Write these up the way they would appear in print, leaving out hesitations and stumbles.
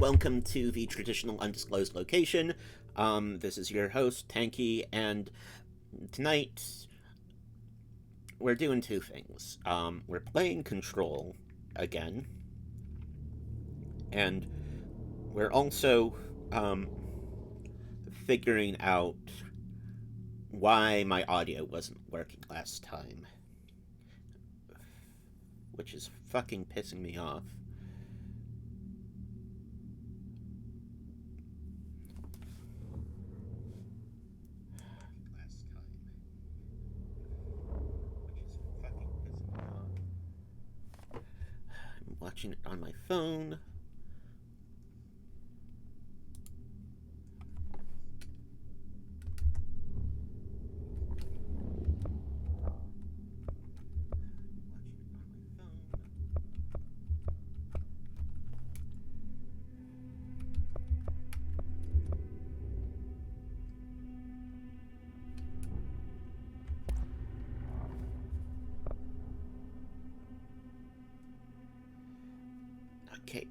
Welcome to the traditional undisclosed location. This is your host, Tanky, and tonight we're doing two things. We're playing Control again, and we're also figuring out why my audio wasn't working last time, which is fucking pissing me off. I'm watching it on my phone. Okay.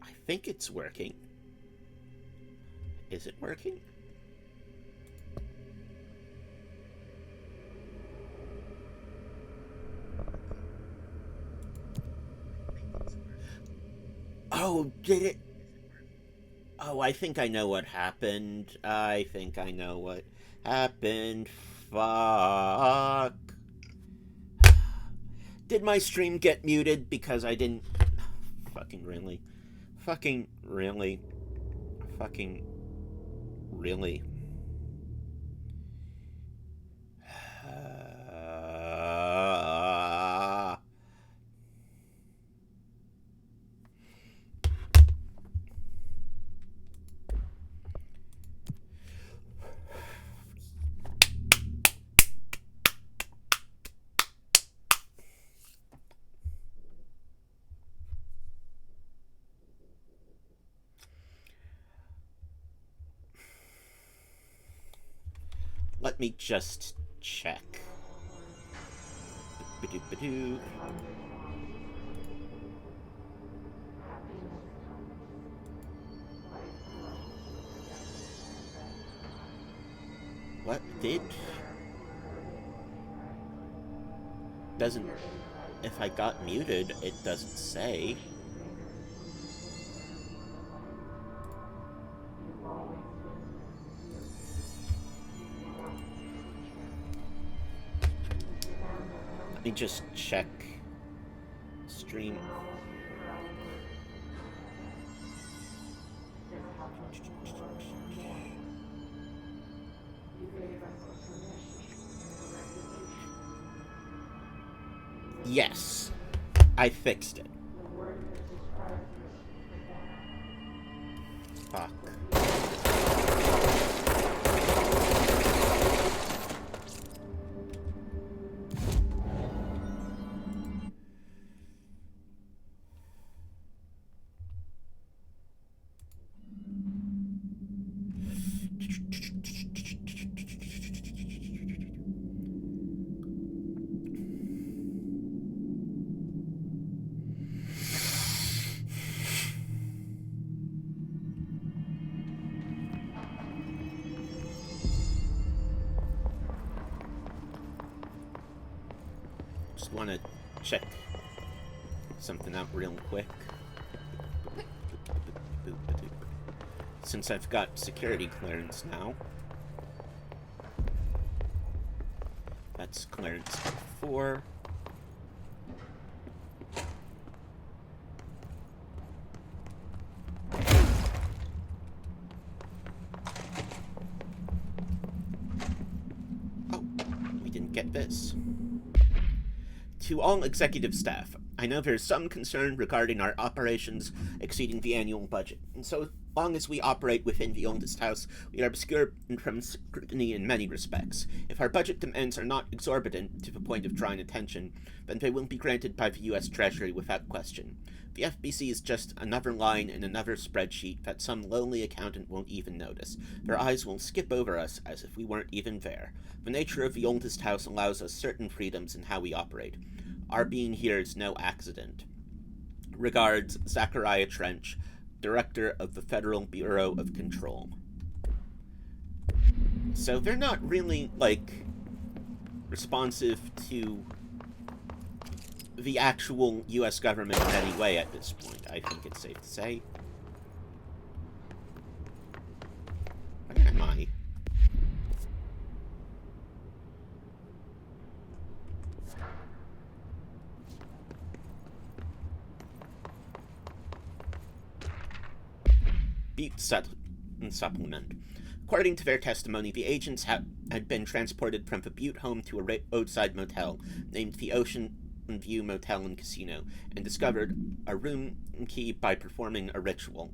I think it's working. Is it working? Oh, did it? Oh, I think I know what happened. I think I know what happened. Fuck. Did my stream get muted because I didn't. Fucking really. Fucking really. Fucking really. Let me just check. Ba-doop-ba-doo. What did? Doesn't. If I got muted, it doesn't say. Let me just check. Stream. Yes, I fixed it. Fuck. Just want to check something out real quick. Since I've got security clearance now. That's clearance 4. Oh, we didn't get this. To all executive staff, I know there's some concern regarding our operations exceeding the annual budget, and so long as we operate within the oldest house, we are obscured from scrutiny in many respects. If our budget demands are not exorbitant to the point of drawing attention, then they will be granted by the U.S. Treasury without question. The FBC is just another line in another spreadsheet that some lowly accountant won't even notice. Their eyes will skip over us as if we weren't even there. The nature of the oldest house allows us certain freedoms in how we operate. Our being here is no accident. Regards, Zachariah Trench, Director of the Federal Bureau of Control. So they're not really, like, responsive to the actual U.S. government in any way at this point, I think it's safe to say. Where am I? Butte supplement. According to their testimony, the agents had been transported from the Butte home to a roadside motel named the Ocean View Motel and Casino and discovered a room key by performing a ritual.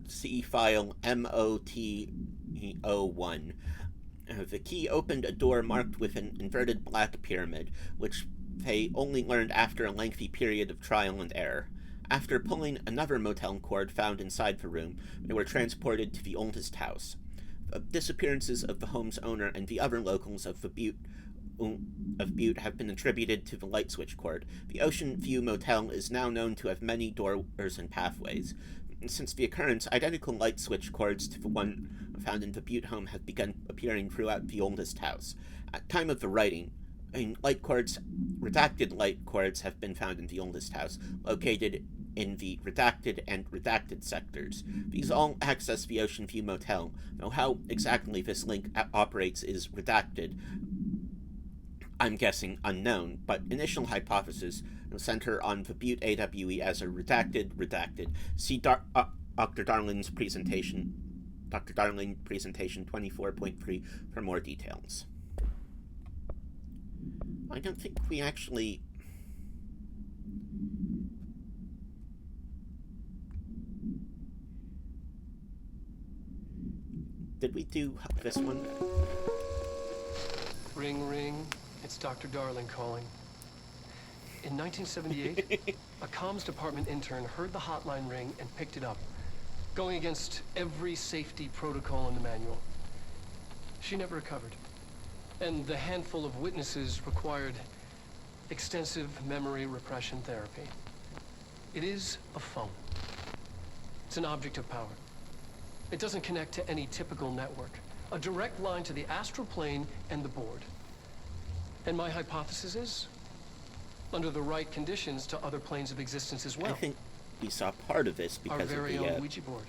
See file MOT01. The key opened a door marked with an inverted black pyramid, which they only learned after a lengthy period of trial and error. After pulling another motel cord found inside the room, they were transported to the oldest house. The disappearances of the home's owner and the other locals of Butte have been attributed to the light switch cord. The Ocean View Motel is now known to have many doors and pathways. Since the occurrence, identical light switch cords to the one found in the Butte home have begun appearing throughout the oldest house. At time of the writing, redacted light cords have been found in the oldest house, located in the redacted and redacted sectors. These all access the Ocean View Motel, though how exactly this link operates is redacted, I'm guessing unknown, but initial hypothesis center on the Butte AWE as a redacted. See Dr. Darling's presentation, Dr. Darling presentation 24.3 for more details. I don't think we actually... Did we do this one? Ring, ring. It's Dr. Darling calling. In 1978, a comms department intern heard the hotline ring and picked it up, going against every safety protocol in the manual. She never recovered. And the handful of witnesses required extensive memory repression therapy. It is a phone. It's an object of power. It doesn't connect to any typical network. A direct line to the astral plane and the board. And my hypothesis is, under the right conditions, to other planes of existence as well. I think we saw part of this because of the... Our very own Ouija board.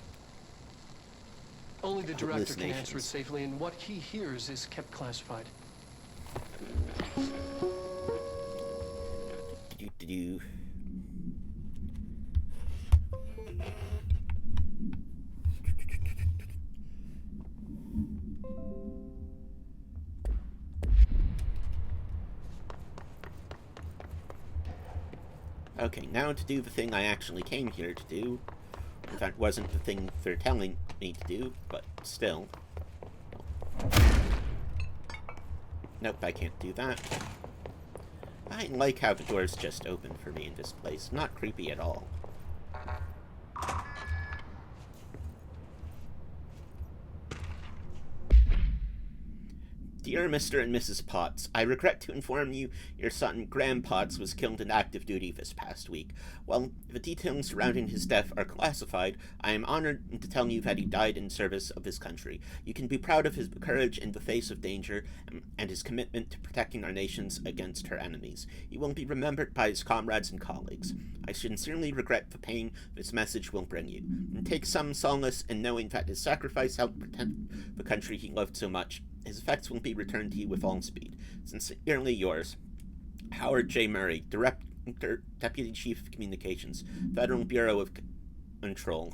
Only the director can answer it safely, and what he hears is kept classified. Okay, now to do the thing I actually came here to do. In fact, wasn't the thing they're telling me to do, but still. Nope, I can't do that. I like how the doors just open for me in this place. Not creepy at all. Dear Mr. and Mrs. Potts, I regret to inform you your son, Graham Potts, was killed in active duty this past week. While the details surrounding his death are classified, I am honored to tell you that he died in service of his country. You can be proud of his courage in the face of danger and his commitment to protecting our nations against her enemies. He will be remembered by his comrades and colleagues. I sincerely regret the pain this message will bring you, and take some solace in knowing that his sacrifice helped protect the country he loved so much. His effects will be returned to you with all speed. Sincerely yours, Howard J. Murray, Director, Deputy Chief of Communications, Federal Bureau of Control.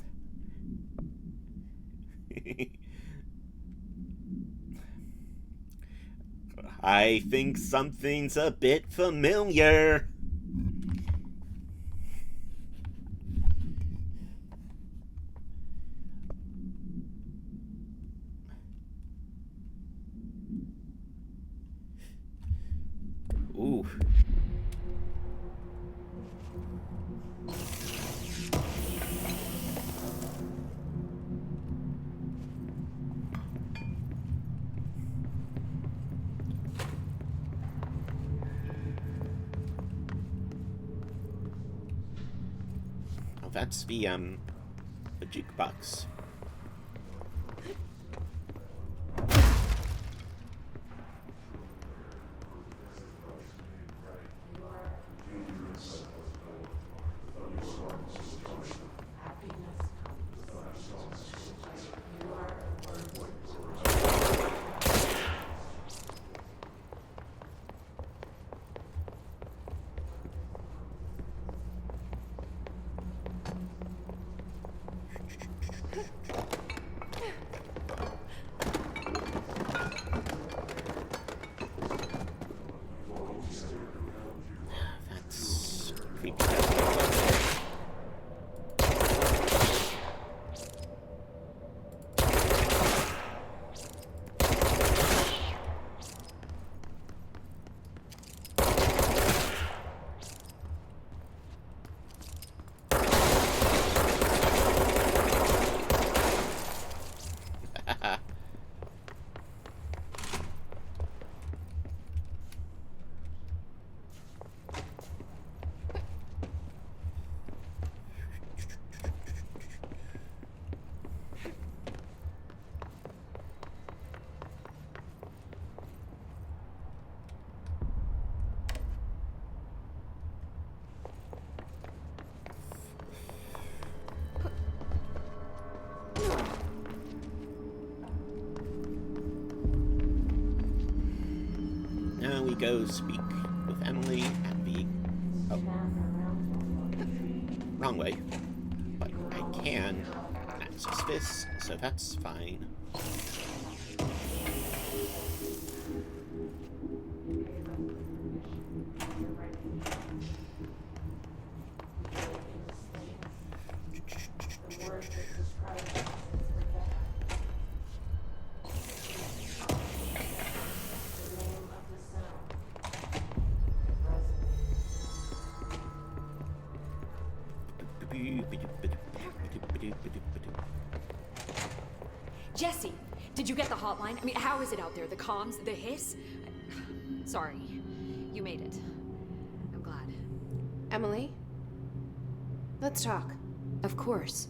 I think something's a bit familiar. Ooh. that's the jukebox. That's creepy. Now we go speak with Emily at the... Oh. Wrong way. But I can access this, so that's fine. Jesse, did you get the hotline? I mean, how is it out there? The comms? The hiss? Sorry. You made it. I'm glad. Emily? Let's talk. Of course.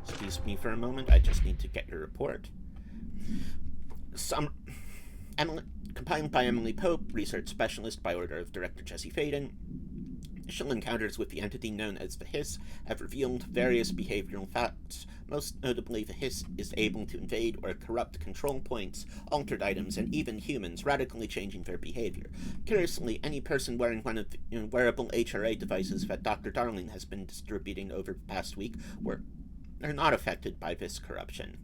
Excuse me for a moment, I just need to get your report. Compiled by Emily Pope, research specialist by order of Director Jesse Faden. Initial encounters with the entity known as the Hiss have revealed various behavioral facts. Most notably, the Hiss is able to invade or corrupt control points, altered items, and even humans, radically changing their behavior. Curiously, any person wearing one of the wearable HRA devices that Dr. Darling has been distributing over the past week are not affected by this corruption.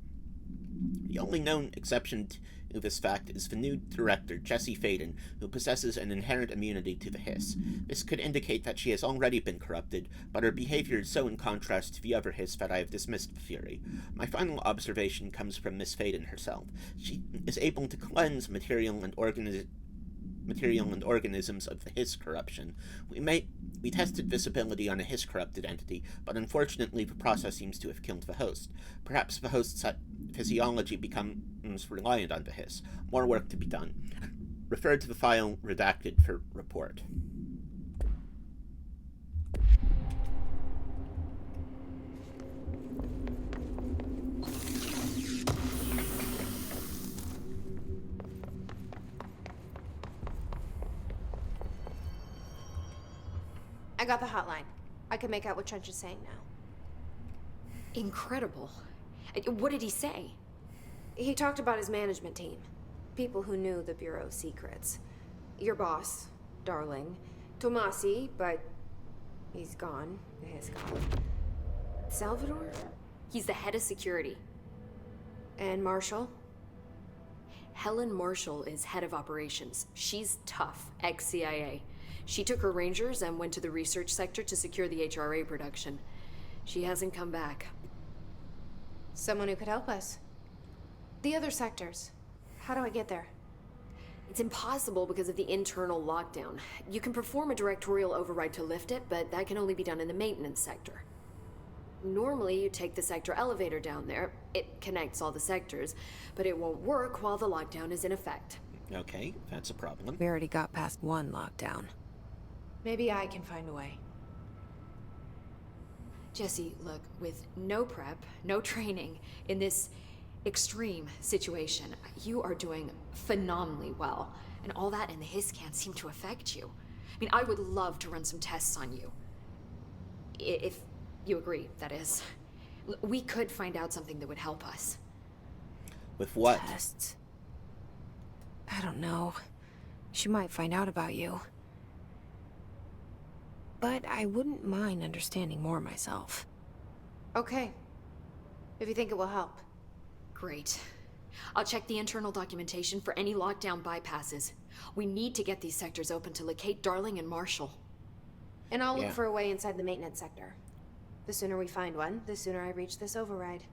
The only known exception to this fact is the new director, Jesse Faden, who possesses an inherent immunity to the Hiss. This could indicate that she has already been corrupted, but her behavior is so in contrast to the other Hiss that I have dismissed the theory. My final observation comes from Miss Faden herself. She is able to cleanse material and organisms of the Hiss corruption. We tested this ability on a Hiss-corrupted entity, but unfortunately the process seems to have killed the host. Perhaps the host's physiology becomes reliant on the Hiss. More work to be done. Refer to the file redacted for report. I got the hotline. I can make out what Trench is saying now. Incredible. What did he say? He talked about his management team. People who knew the Bureau's secrets. Your boss, Darling. Tomasi, but he's gone. He's gone. Salvador? He's the head of security. And Marshall? Helen Marshall is head of operations. She's tough, ex-CIA. She took her rangers and went to the research sector to secure the HRA production. She hasn't come back. Someone who could help us. The other sectors. How do I get there? It's impossible because of the internal lockdown. You can perform a directorial override to lift it, but that can only be done in the maintenance sector. Normally, you take the sector elevator down there. It connects all the sectors, but it won't work while the lockdown is in effect. Okay, that's a problem. We already got past one lockdown. Maybe I can find a way. Jesse, look, with no prep, no training in this extreme situation, you are doing phenomenally well. And all that and the hiss can't seem to affect you. I mean, I would love to run some tests on you. If you agree, that is. We could find out something that would help us. With what? Tests. I don't know. She might find out about you. But I wouldn't mind understanding more myself. Okay. If you think it will help. Great. I'll check the internal documentation for any lockdown bypasses. We need to get these sectors open to locate Darling and Marshall. And I'll look Yeah. for a way inside the maintenance sector. The sooner we find one, the sooner I reach this override.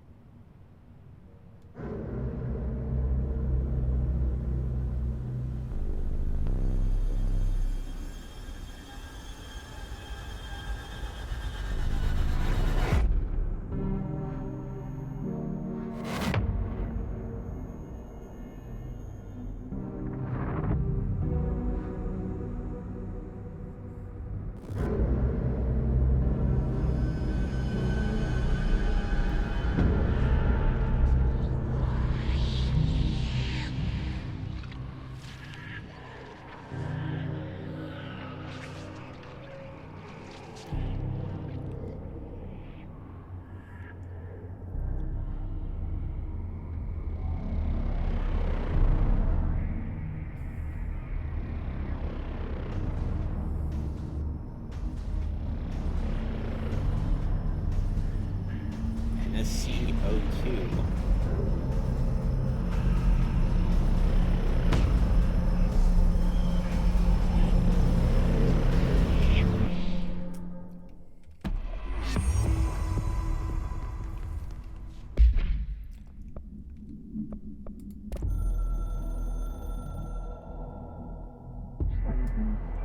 SCO2.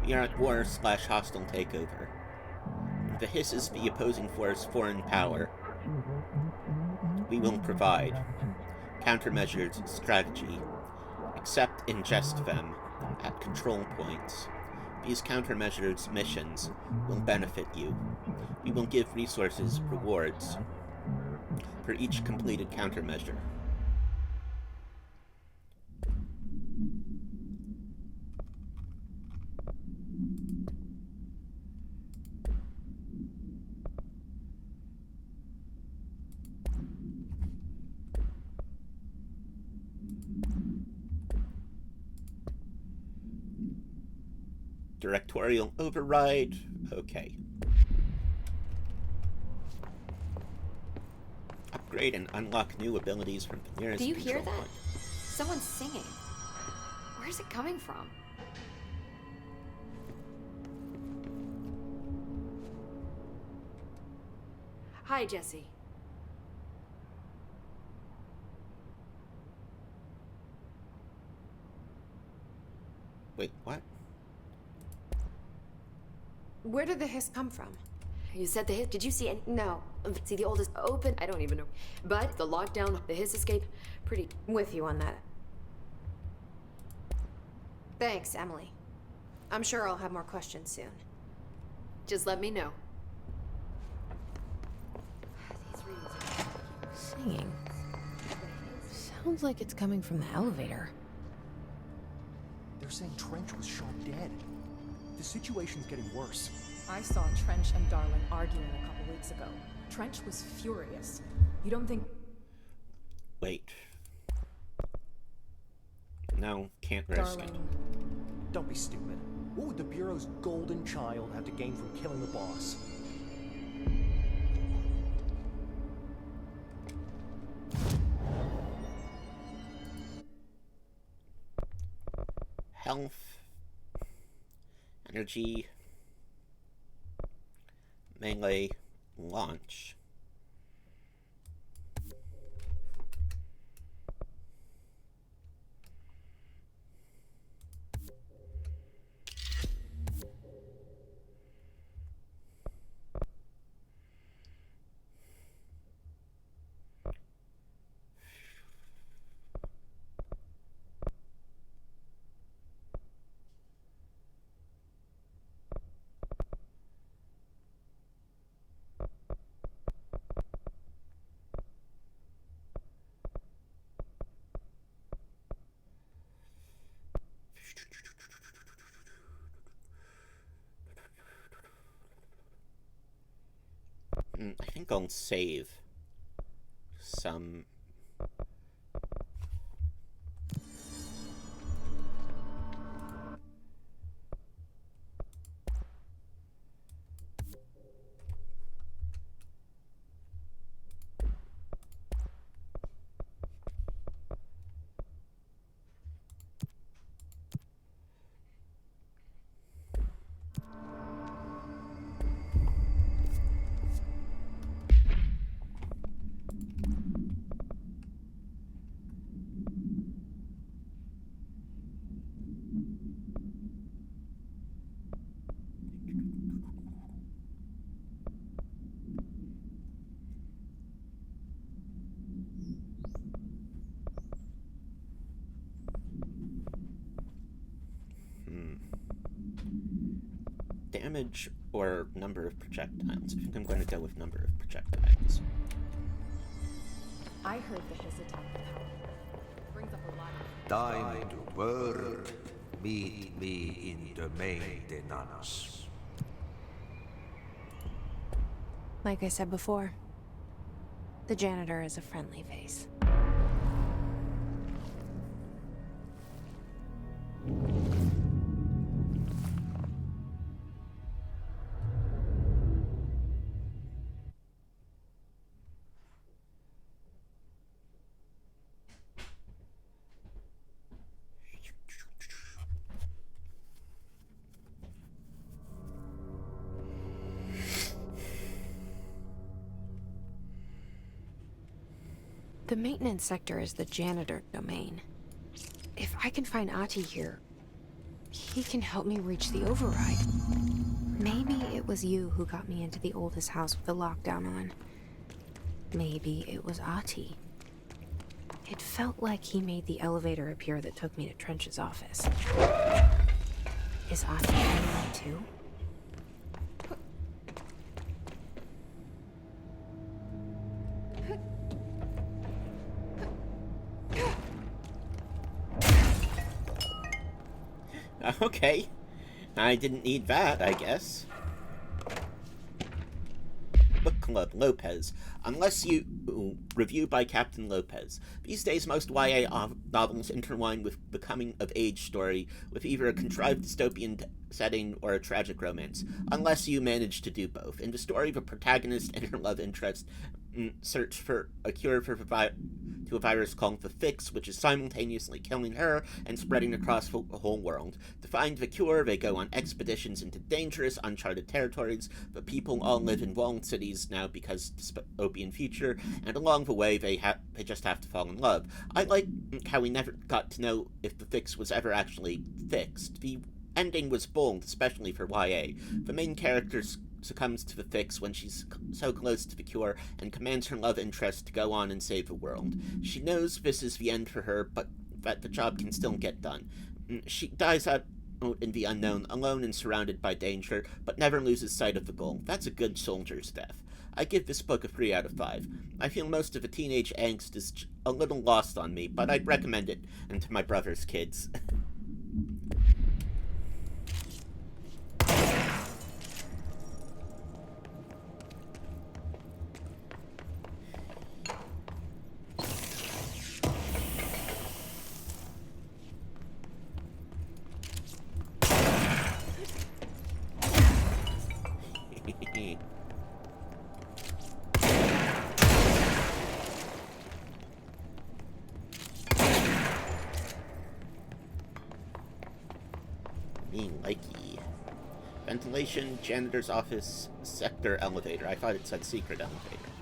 We are at war/hostile takeover. The Hiss is the opposing force foreign power. We will provide countermeasures strategy, accept ingest them at control points. These countermeasures missions will benefit you. We will give resources rewards for each completed countermeasure. Directorial override. Okay. Upgrade and unlock new abilities from the nearest Do you hear control that? point. Someone's singing. Where's it coming from? Hi, Jesse. Wait, what? Where did the hiss come from? You said the hit. Did you see any? No. See, the oldest open. I don't even know. But the lockdown, the hiss escape, pretty. With you on that. Thanks, Emily. I'm sure I'll have more questions soon. Just let me know. Singing. Sounds like it's coming from the elevator. They're saying Trench was shot dead. The situation's getting worse. I saw Trench and Darling arguing a couple weeks ago. Trench was furious. You don't think... Wait. No, can't risk it. Darling... Don't be stupid. What would the Bureau's golden child have to gain from killing the boss? Health, energy, melee, launch. I think I'll save some. Damage or number of projectiles? I think I'm going to go with number of projectiles. I heard that this attack power brings up a lot of... Time to work. Meet me in the maintenance. Like I said before, the janitor is a friendly face. The maintenance sector is the janitor domain. If I can find Ahti here, he can help me reach the override. Maybe it was you who got me into the oldest house with the lockdown on. Maybe it was Ahti. It felt like he made the elevator appear that took me to Trench's office. Is Ahti friendly too? Okay. I didn't need that, I guess. Book Club, Lopez. Unless you... Review by Captain Lopez. These days, most YA novels intertwine with the coming-of-age story with either a contrived dystopian setting or a tragic romance. Unless you manage to do both. In the story, the protagonist and her love interest search for a cure for to a virus called the Fix, which is simultaneously killing her and spreading across the whole world. To find the cure, they go on expeditions into dangerous, uncharted territories. The people all live in walled cities now because dystopian future, and along the way, they just have to fall in love. I like how we never got to know if the Fix was ever actually fixed. The ending was bold, especially for YA. The main character succumbs to the Fix when she's so close to the cure and commands her love interest to go on and save the world. She knows this is the end for her, but that the job can still get done. She dies out in the unknown, alone and surrounded by danger, but never loses sight of the goal. That's a good soldier's death. I give this book a 3 out of 5. I feel most of the teenage angst is a little lost on me, but I'd recommend it and to my brother's kids. Me likey. Ventilation, janitor's office, sector elevator. I thought it said secret elevator.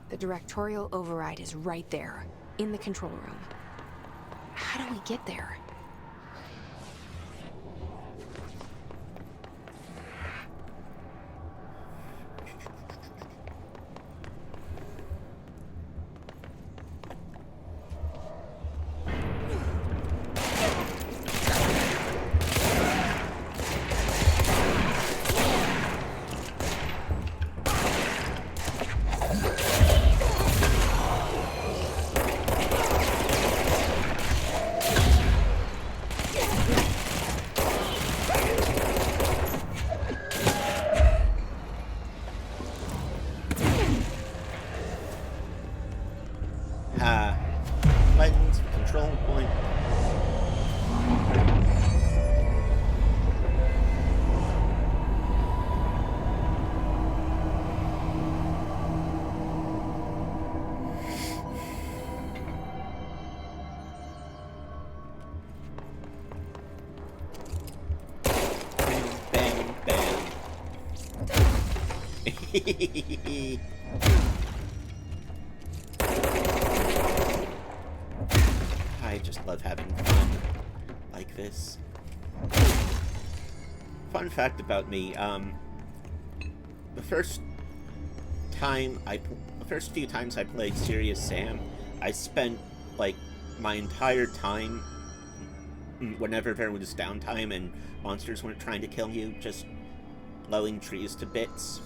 The directorial override is right there, in the control room. How do we get there? I just love having fun like this. Fun fact about me, the first few times I played Serious Sam, I spent, like, my entire time, whenever there was downtime and monsters weren't trying to kill you, just blowing trees to bits.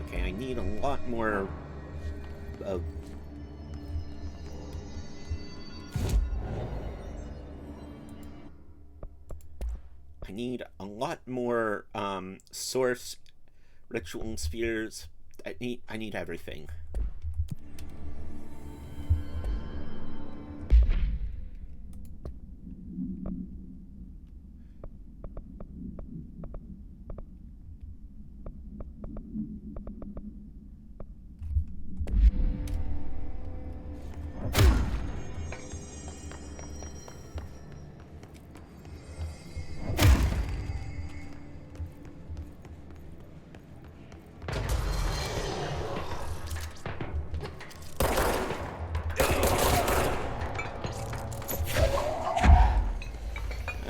Okay, I need a lot more of... I need a lot more, source ritual spheres. I need everything.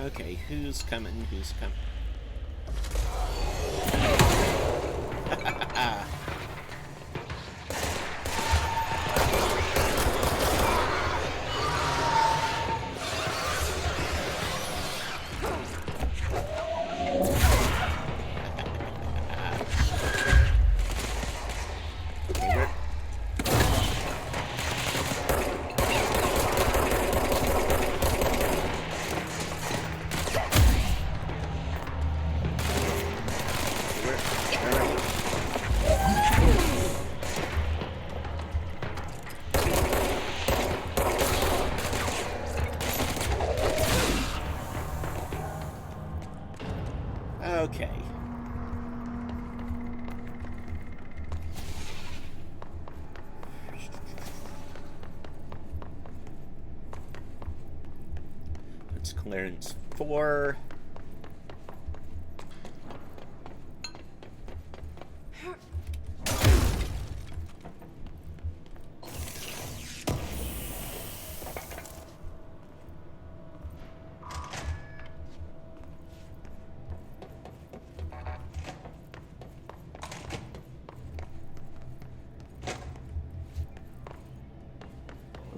Okay, who's coming? Who's coming? Okay. That's clearance 4.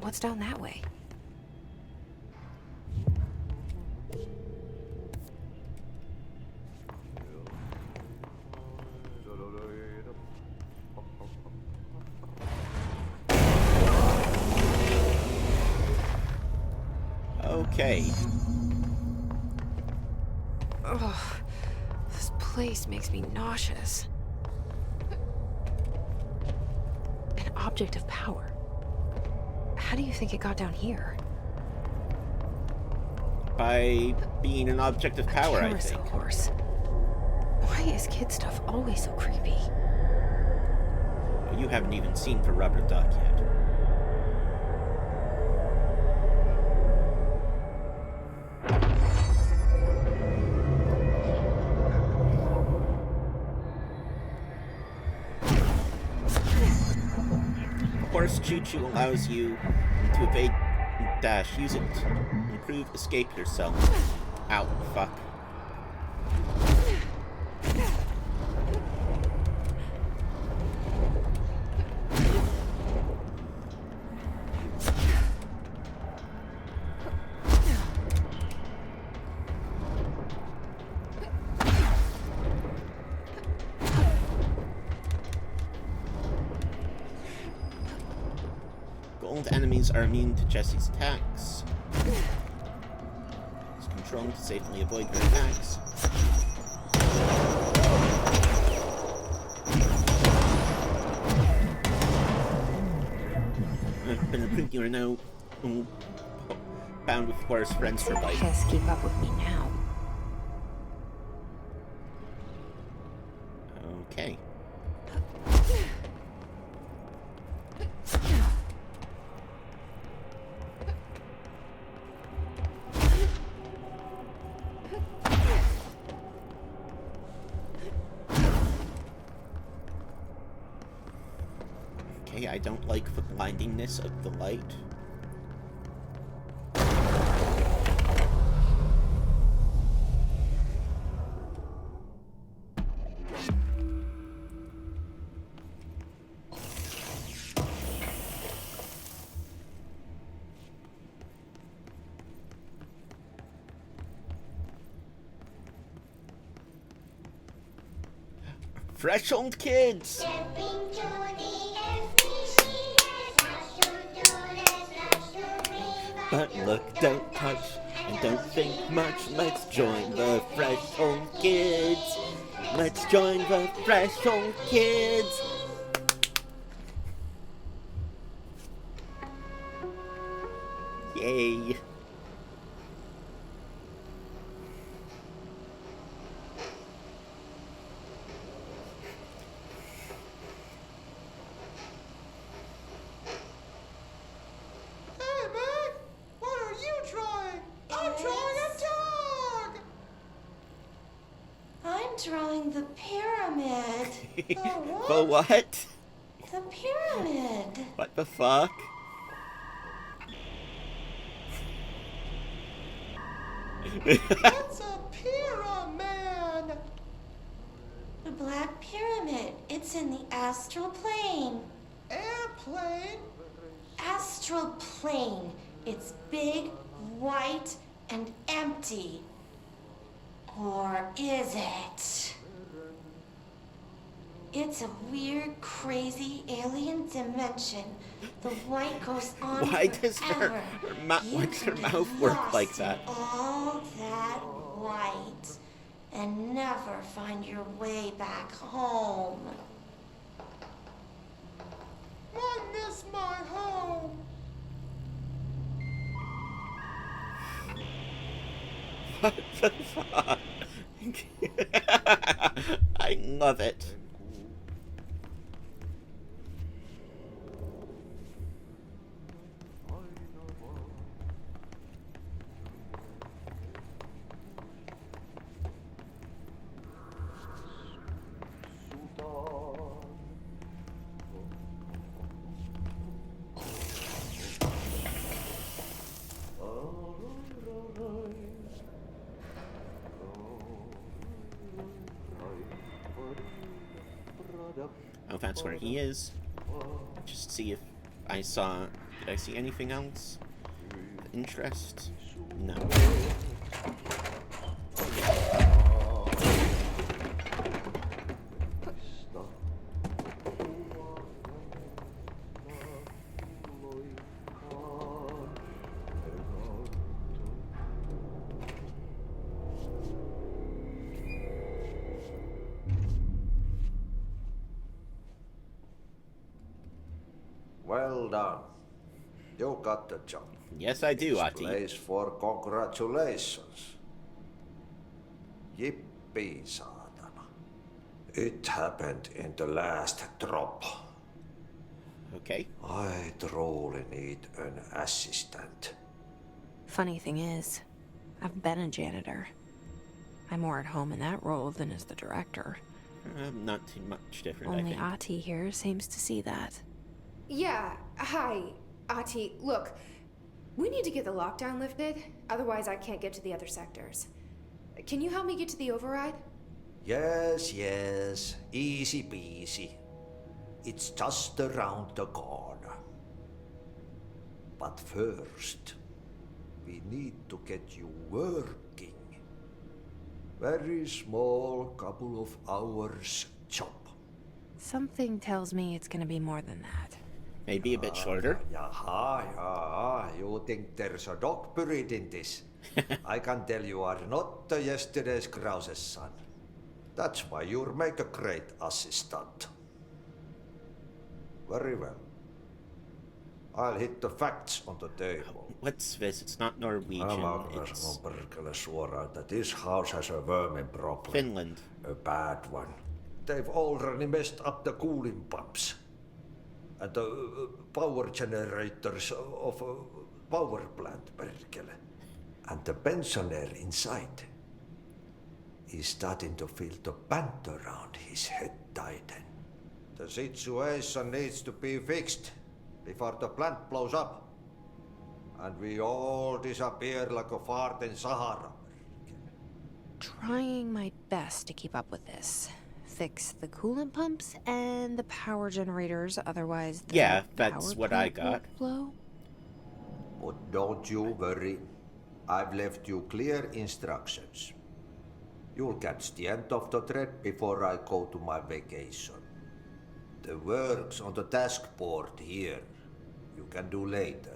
What's down that way? Okay. Ugh, this place makes me nauseous. An object of power. How do you think it got down here? By being an object of power, I Carousel think. horse. Why is kid stuff always so creepy? You haven't even seen the rubber duck yet. Horse choo-choo allows you to evade and dash. Use it to improve escape yourself. Ow, fuck. Gold enemies are immune to Jesse's attacks. Use control to safely avoid their attacks. Been approved, you are now bound with Horus friends for life. Just keep up with me now. Okay. Okay, I don't like the blindingness of the light. Fresh old kids! But look, don't touch, and don't think much. Let's join the fresh old kids. Let's join the fresh old kids. Yay. Drawing the pyramid. The what? The pyramid. What the fuck? What's a pyramid? The Black Pyramid. It's in the astral plane. Airplane? Astral plane. It's big, white, and empty. Or is it? It's a weird, crazy alien dimension. The white goes on Why does forever. why does her mouth work like that? All that white and never find your way back home. I miss my home. What the fuck? I love it. Oh, that's where he is. Just see if I saw... Did I see anything else? Of interest? No. Well done. You got the job. Yes, I do, This Ati. place for congratulations. Yippee, saatana. It happened in the last drop. Okay. I truly need an assistant. Funny thing is, I've been a janitor. I'm more at home in that role than as the director. Not too much different, I Only think. Ati here seems to see that. Yeah, hi, Ati. Look, we need to get the lockdown lifted, otherwise I can't get to the other sectors. Can you help me get to the override? Yes, yes. Easy peasy. It's just around the corner. But first, we need to get you working. Very small, couple of hours job. Something tells me it's gonna be more than that. Maybe a bit shorter. Yaha. You think there's a dog buried in this? I can tell you are not the yesterday's Krause's son. That's why you'll make a great assistant. Very well. I'll hit the facts on the table. What's this? It's not Norwegian. It's Perkele suoraan, that this house has a vermin problem. Finland. A bad one. they've already messed up the cooling pumps and the power generators of a power plant, perkele. And the pensioner inside is starting to feel the band around his head tighten. The situation needs to be fixed before the plant blows up. And we all disappear like a fart in Sahara. Trying my best to keep up with this. Fix the coolant pumps and the power generators, otherwise the Yeah, that's power what I plant got. will blow. But don't you worry. I've left you clear instructions. You'll catch the end of the thread before I go to my vacation. The work's on the task board here. You can do later,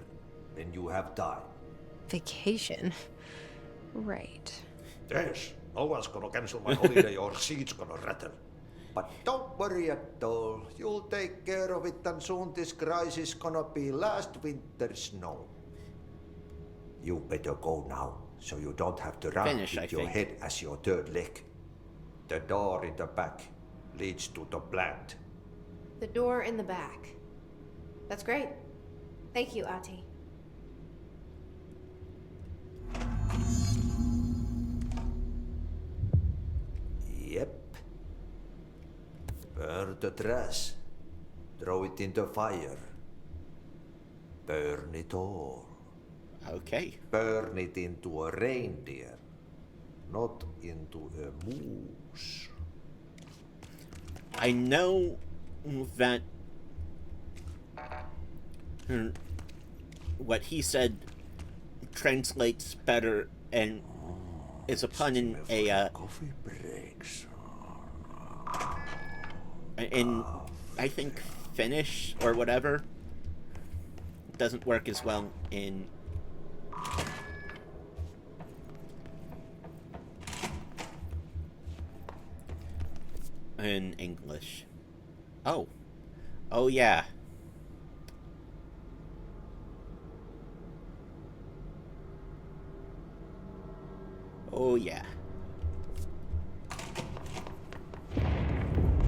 when you have time. Vacation? Right. Yes, no one's gonna cancel my holiday or seat's gonna rattle. But don't worry at all. You'll take care of it and soon this crisis gonna be last winter's snow. You better go now, so you don't have to run Finish, with I your think. head as your third leg. The door in the back leads to the plant. The door in the back. That's great. Thank you, Ati. Yep. Burn the trash. Throw it in the fire. Burn it all. Okay. Burn it into a reindeer, not into a moose. I know that what he said translates better and is a pun in a Coffee breaks. in I think Finnish or whatever. Doesn't work as well in English. Oh. Oh yeah. Oh yeah.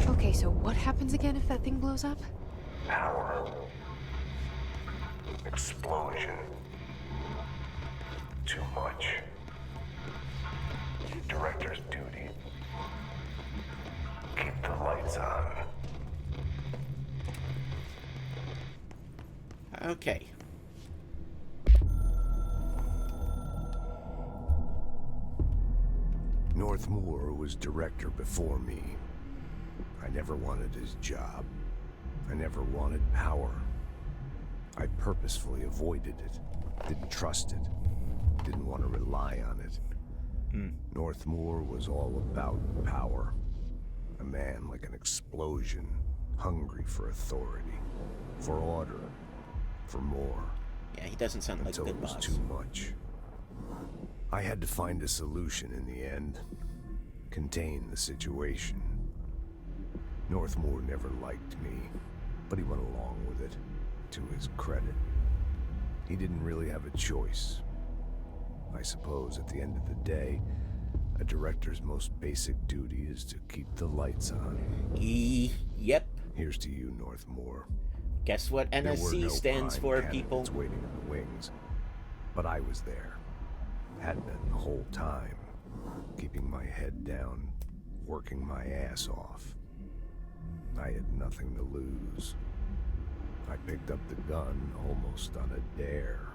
Okay, so what happens again if that thing blows up? Power. Explosion. Too much. Director's duty. Keep the lights on. Okay. Northmoor was director before me. I never wanted his job. I never wanted power. I purposefully avoided it. Didn't trust it. Didn't want to rely on it. Northmoor was all about power. A man like an explosion, hungry for authority, for order, for more. Yeah, he doesn't sound like a Until good it was boss. too much. I had to find a solution in the end. Contain the situation. Northmoor never liked me, but he went along with it, to his credit. He didn't really have a choice. I suppose at the end of the day, a director's most basic duty is to keep the lights on. Yep. Here's to you, Northmoor. Guess what There were NSC no stands prime for, people? candidates waiting in the wings, but I was there. Had been the whole time, keeping my head down, working my ass off. I had nothing to lose. I picked up the gun almost on a dare.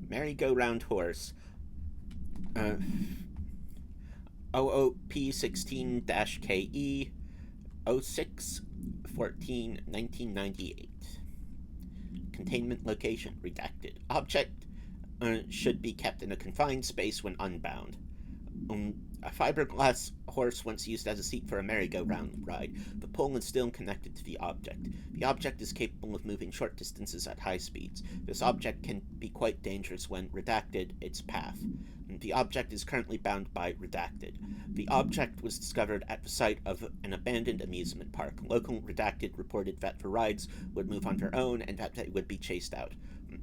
Merry-go-round horse. OOP16-KE 06-14-1998. Containment location redacted. Object should be kept in a confined space when unbound. A fiberglass horse once used as a seat for a merry-go-round ride. The pole is still connected to the object. The object is capable of moving short distances at high speeds. This object can be quite dangerous when redacted its path. The object is currently bound by redacted. The object was discovered at the site of an abandoned amusement park. Local redacted reported that the rides would move on their own and that they would be chased out.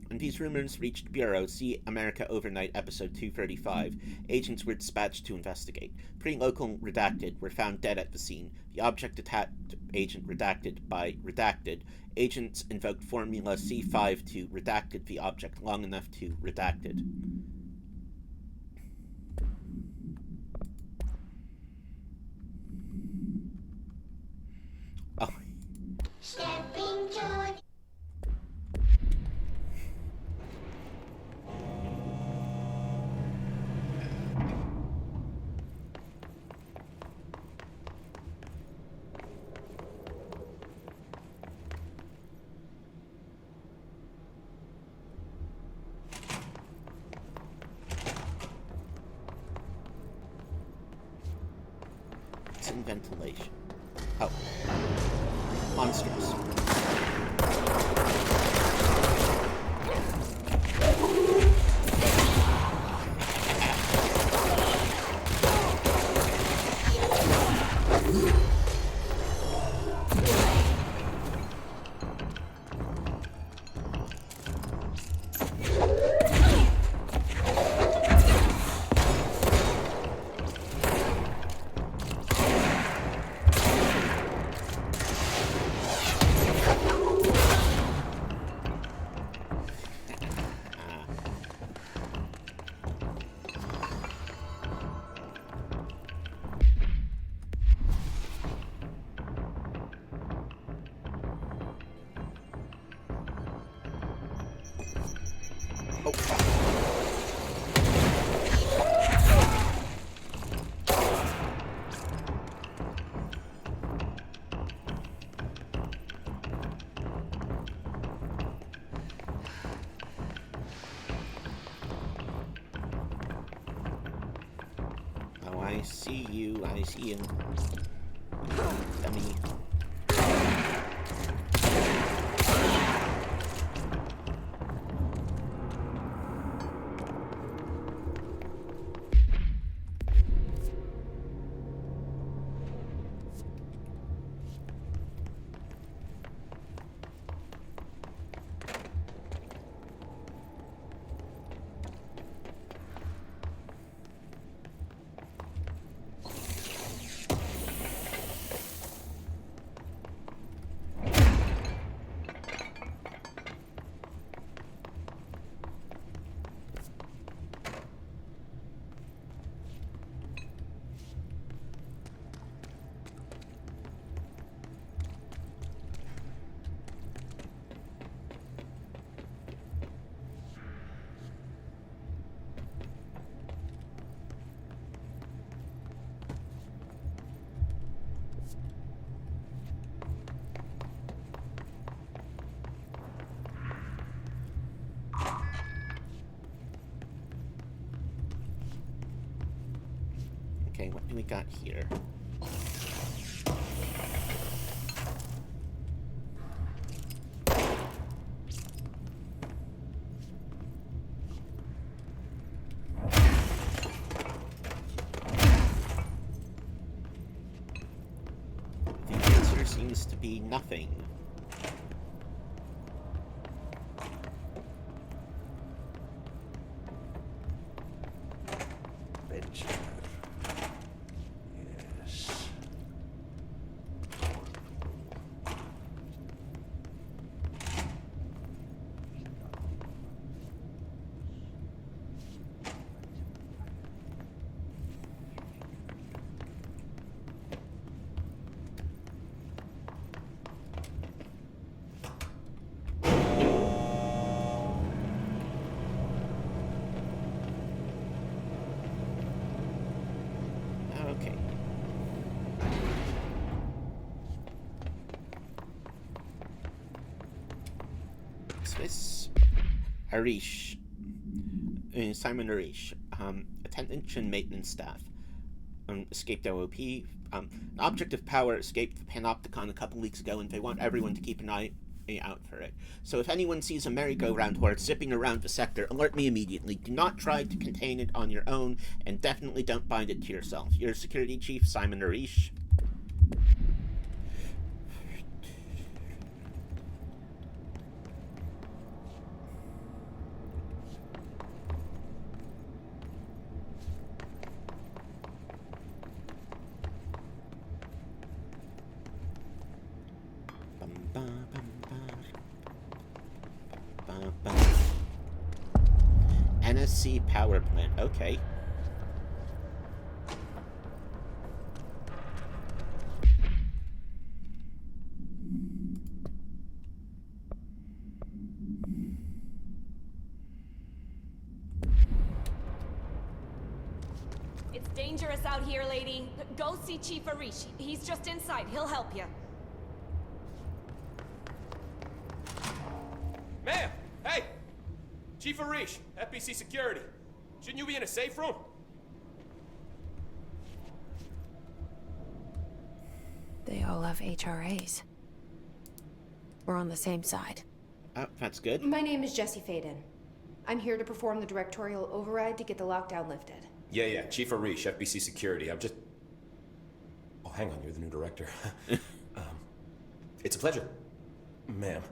When these rumors reached Bureau, see America Overnight episode 235, agents were dispatched to investigate. 3 local redacted were found dead at the scene. The object attacked agent redacted by redacted. Agents invoked formula C5 to redacted the object long enough to redacted. Oh. Stepping to It's in ventilation. Oh. Monsters. I see you. I see you. Dummy. Okay, what do we got here? The answer seems to be nothing. Okay. Swiss Arish. Simon Arish. Attention maintenance staff. Escaped OOP. An object of power escaped the Panopticon a couple weeks ago, and they want everyone to keep an eye out for it. So if anyone sees a merry-go-round horse zipping around the sector, alert me immediately. Do not try to contain it on your own, and definitely don't bind it to yourself. Your security chief, Simon Arish. NSC power plant. Okay. It's dangerous out here, lady. Go see Chief Arish. He's just inside. He'll help you. Ma'am! Hey! Chief Arish, FBC Security. Shouldn't you be in a safe room? They all have HRAs. We're on the same side. Oh, that's good. My name is Jesse Faden. I'm here to perform the directorial override to get the lockdown lifted. Yeah, Chief Arish, FBC Security. I'm just... Oh, hang on, you're the new director. It's a pleasure, ma'am.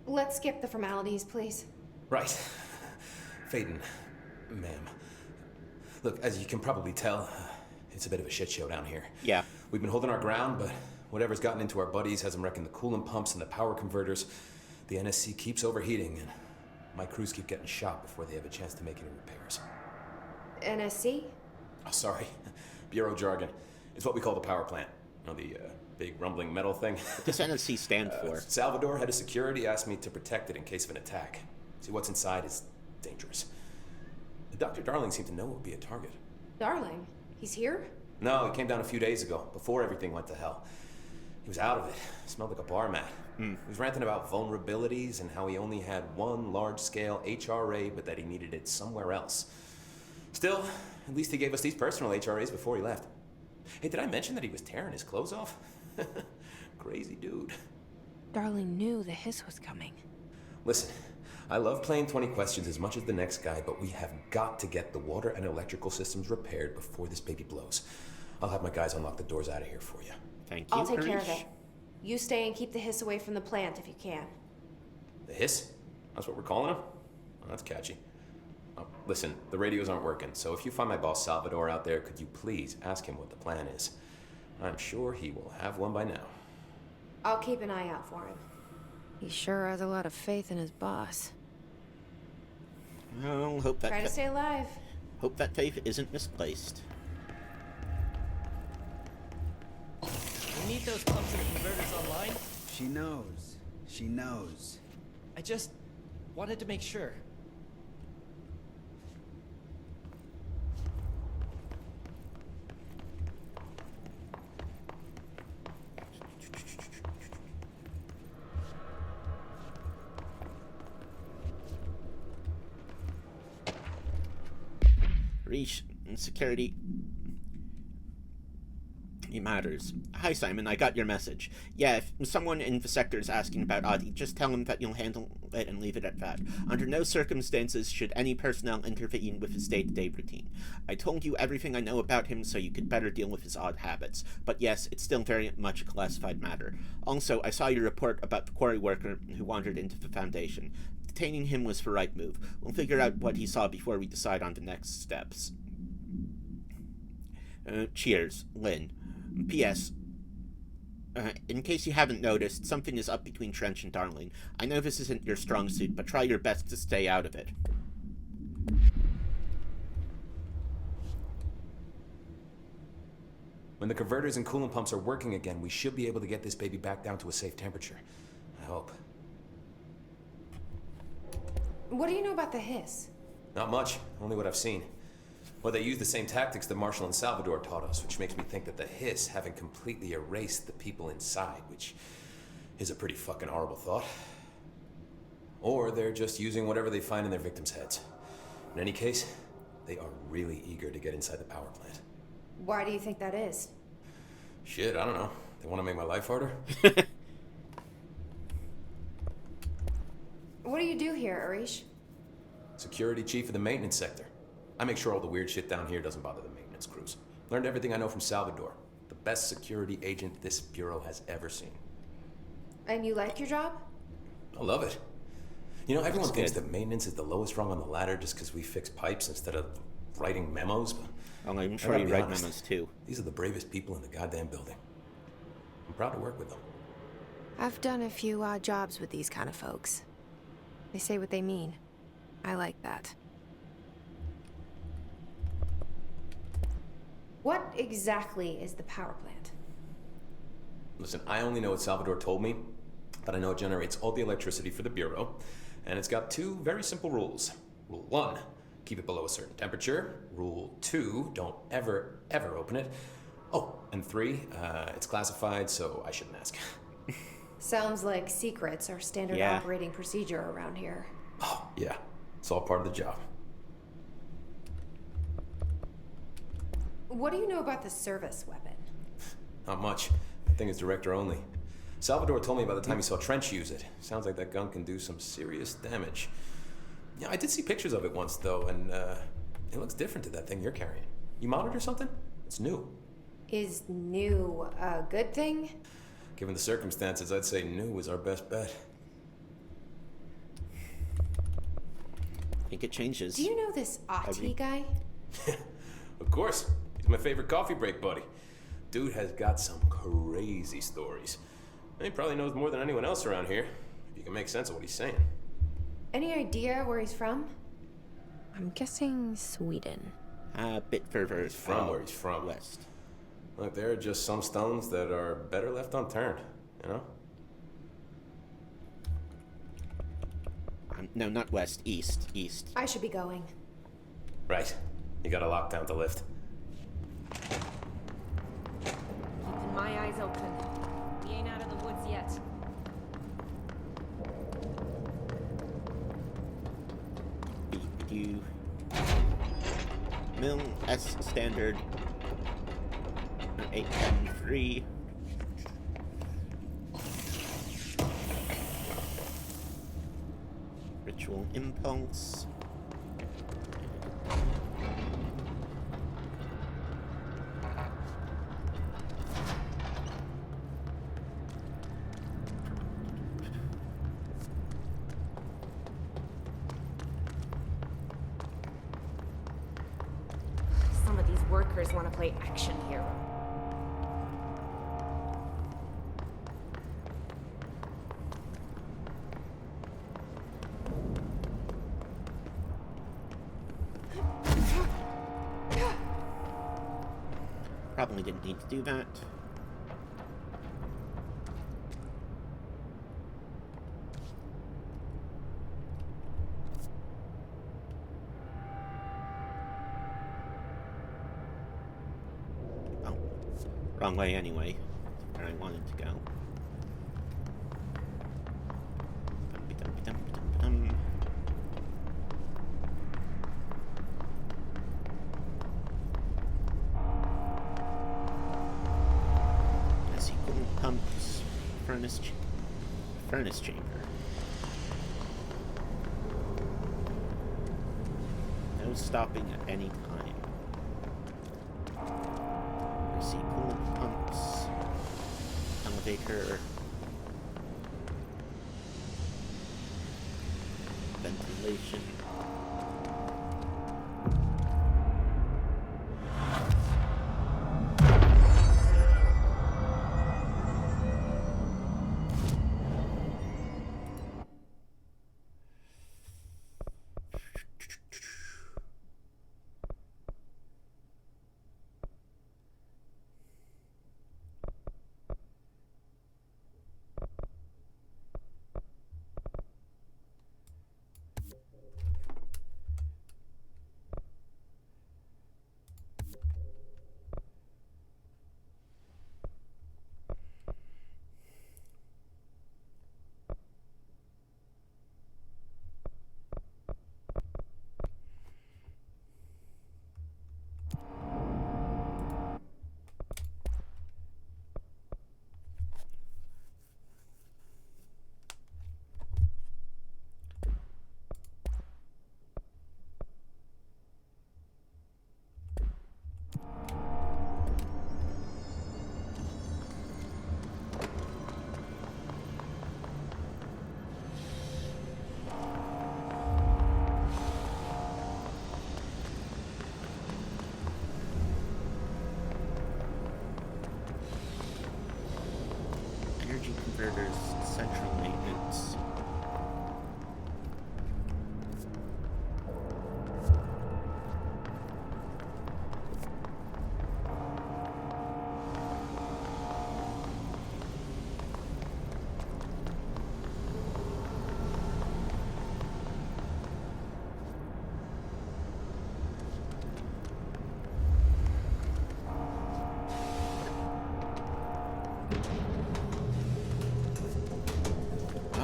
Let's skip the formalities, please. Right. Faden, ma'am. Look, as you can probably tell, it's a bit of a shit show down here. Yeah. We've been holding our ground, but whatever's gotten into our buddies has them wrecking the coolant pumps and the power converters. The NSC keeps overheating, and my crews keep getting shot before they have a chance to make any repairs. NSC? Oh, sorry. Bureau jargon. It's what we call the power plant. You know, the big rumbling metal thing? What does NSC stand for? Salvador, head of security, asked me to protect it in case of an attack. See, what's inside is dangerous. Dr. Darling seemed to know it would be a target. Darling? He's here? No, he came down a few days ago, before everything went to hell. He was out of it. Smelled like a bar mat. He was ranting about vulnerabilities and how he only had one large-scale HRA, but that he needed it somewhere else. Still, at least he gave us these personal HRAs before he left. Hey, did I mention that he was tearing his clothes off? Crazy dude. Darling knew the hiss was coming. Listen, I love playing 20 questions as much as the next guy, but we have got to get the water and electrical systems repaired before this baby blows. I'll have my guys unlock the doors out of here for you. Thank you, I'll take care of Harish. it. You stay and keep the hiss away from the plant if you can. The hiss? That's what we're calling him? Oh, that's catchy. Oh, listen, the radios aren't working, so if you find my boss Salvador out there, could you please ask him what the plan is? I'm sure he will have one by now. I'll keep an eye out for him. He sure has a lot of faith in his boss. Well, hope that Try to stay alive. hope that faith isn't misplaced. We need those pumps and converters online. She knows. She knows. I just wanted to make sure. Reach and security. It matters. Hi, Simon. I got your message. Yeah, if someone in the sector is asking about Adi, just tell him that you'll handle it and leave it at that. Under no circumstances should any personnel intervene with his day-to-day routine. I told you everything I know about him so you could better deal with his odd habits. But yes, it's still very much a classified matter. Also, I saw your report about the quarry worker who wandered into the Foundation. Detaining him was the right move. We'll figure out what he saw before we decide on the next steps. Cheers, Lynn. P.S. In case you haven't noticed, something is up between Trench and Darling. I know this isn't your strong suit, but try your best to stay out of it. When the converters and coolant pumps are working again, we should be able to get this baby back down to a safe temperature. I hope. What do you know about the hiss? Not much, only what I've seen. Well, they use the same tactics that Marshall and Salvador taught us, which makes me think that the hiss haven't completely erased the people inside, which is a pretty fucking horrible thought. Or they're just using whatever they find in their victims' heads. In any case, they are really eager to get inside the power plant. Why do you think that is? Shit, I don't know. They want to make my life harder? What do you do here, Arish? Security chief of the maintenance sector. I make sure all the weird shit down here doesn't bother the maintenance crews. Learned everything I know from Salvador. The best security agent this bureau has ever seen. And you like your job? I love it. You know, everyone thinks that maintenance is the lowest rung on the ladder just because we fix pipes instead of writing memos, but I'm sure you write memos too. These are the bravest people in the goddamn building. I'm proud to work with them. I've done a few odd jobs with these kind of folks. They say what they mean. I like that. What exactly is the power plant? Listen, I only know what Salvador told me, but I know it generates all the electricity for the Bureau, and it's got 2 very simple rules. Rule 1, keep it below a certain temperature. Rule 2, don't ever, ever open it. Oh, and 3, it's classified, so I shouldn't ask. Sounds like secrets are standard operating procedure around here. Oh, yeah. It's all part of the job. What do you know about the service weapon? Not much. That thing is director only. Salvador told me by the time he saw Trench use it. Sounds like that gun can do some serious damage. Yeah, I did see pictures of it once, though, and it looks different to that thing you're carrying. You modded or something? It's new. Is new a good thing? Given the circumstances, I'd say new is our best bet. I think it changes. Do you know this Ati guy? Of course. He's my favorite coffee break buddy. Dude has got some crazy stories. And he probably knows more than anyone else around here, if you can make sense of what he's saying. Any idea where he's from? I'm guessing Sweden. A bit further from where he's from. West. Look, there are just some stones that are better left unturned, you know? No, not west. East. East. I should be going. Right. You got a lockdown to lift. Keeping my eyes open. We ain't out of the woods yet. BQ. Mill S standard. 873. Ritual impulse. Some of these workers want to play action hero. Probably didn't need to do that. Oh, wrong way anyway. Where I wanted to go. Dum-be-dum-be-dum-be-dum-be-dum. Pumps, furnace chamber. No stopping at any time. Mercy coolant pumps, elevator, ventilation.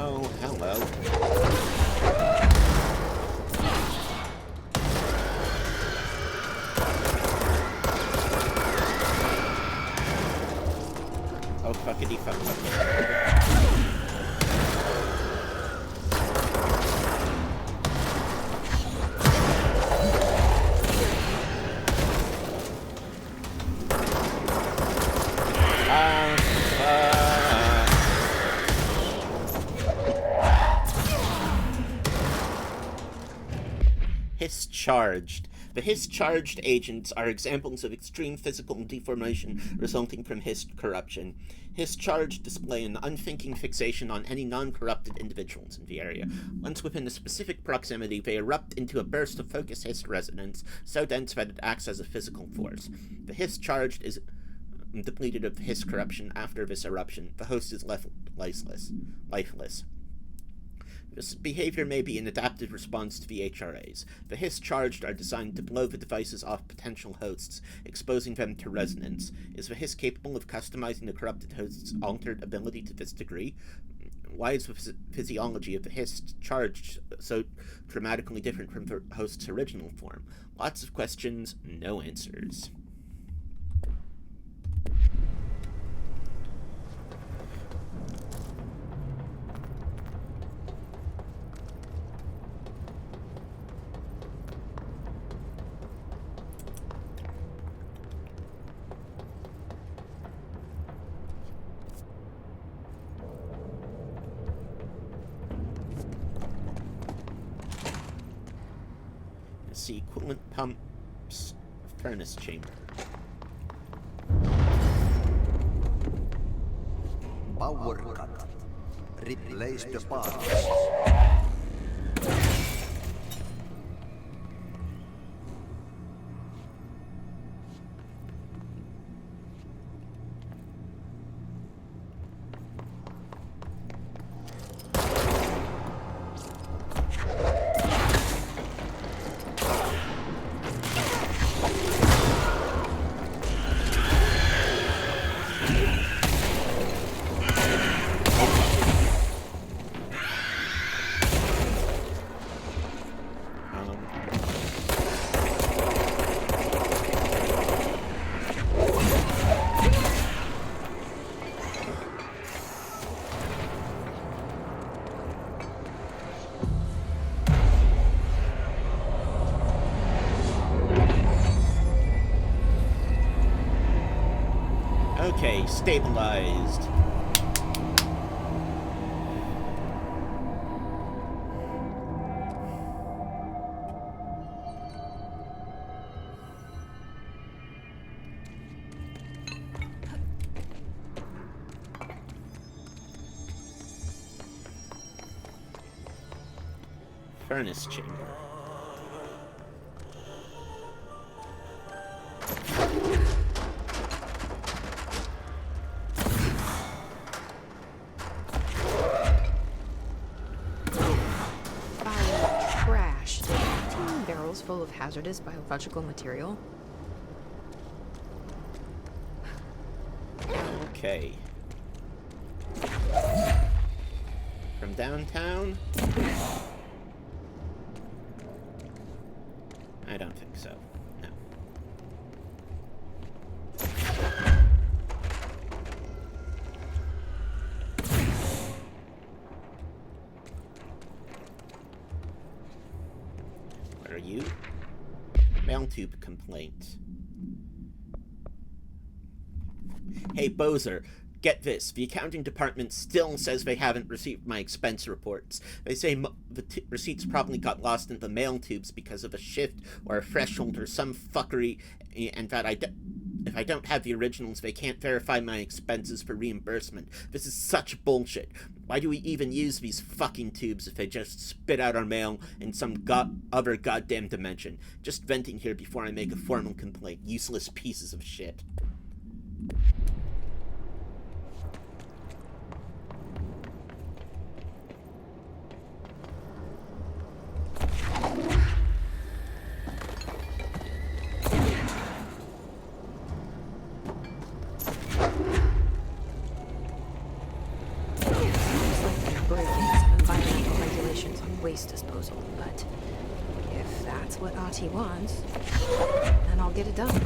Oh, hello. Oh, fuckity fuck. Hiss-charged. The Hiss-charged agents are examples of extreme physical deformation resulting from Hiss corruption. Hiss-charged display an unthinking fixation on any non-corrupted individuals in the area. Once within a specific proximity, they erupt into a burst of focused Hiss resonance, so dense that it acts as a physical force. The Hiss-charged is depleted of Hiss corruption after this eruption. The host is left lifeless. This behavior may be an adaptive response to the HRAs. The Hiss-charged are designed to blow the devices off potential hosts, exposing them to resonance. Is the Hiss capable of customizing the corrupted host's altered ability to this degree? Why is the physiology of the Hiss-charged so dramatically different from the host's original form? Lots of questions, no answers. The equivalent pumps furnace chamber. Power cut. Replace the parts. Okay, stabilized. Furnace chamber. Trash. 15 barrels full of hazardous biological material. Okay. From downtown? I don't think so. No. What are you? Mail tube complaint. Hey, Bozer, get this. The accounting department still says they haven't received my expense reports. They say the receipts probably got lost in the mail tubes because of a shift or a threshold or some fuckery, and that if I don't have the originals, they can't verify my expenses for reimbursement. This is such bullshit. Why do we even use these fucking tubes if they just spit out our mail in some other goddamn dimension? Just venting here before I make a formal complaint. Useless pieces of shit. Breaking waste disposal, but if that's what Ahti wants, then I'll get it done.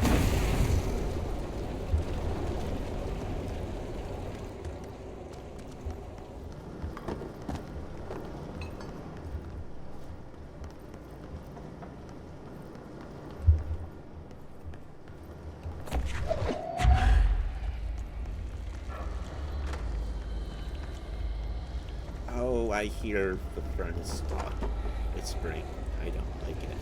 Oh, I hear the furnace talk. It's spring. I don't like it.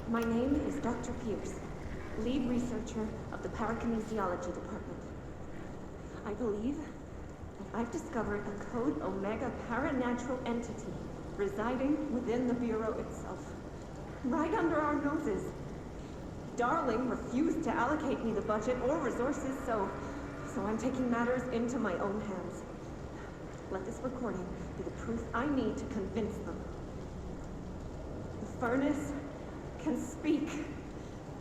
My name is Dr. Pierce, lead researcher of the Parakinesiology Department. I believe that I've discovered a Code Omega paranatural entity residing within the Bureau itself, right under our noses. Darling refused to allocate me the budget or resources, so I'm taking matters into my own hands. Let this recording be the proof I need to convince them. The furnace can speak.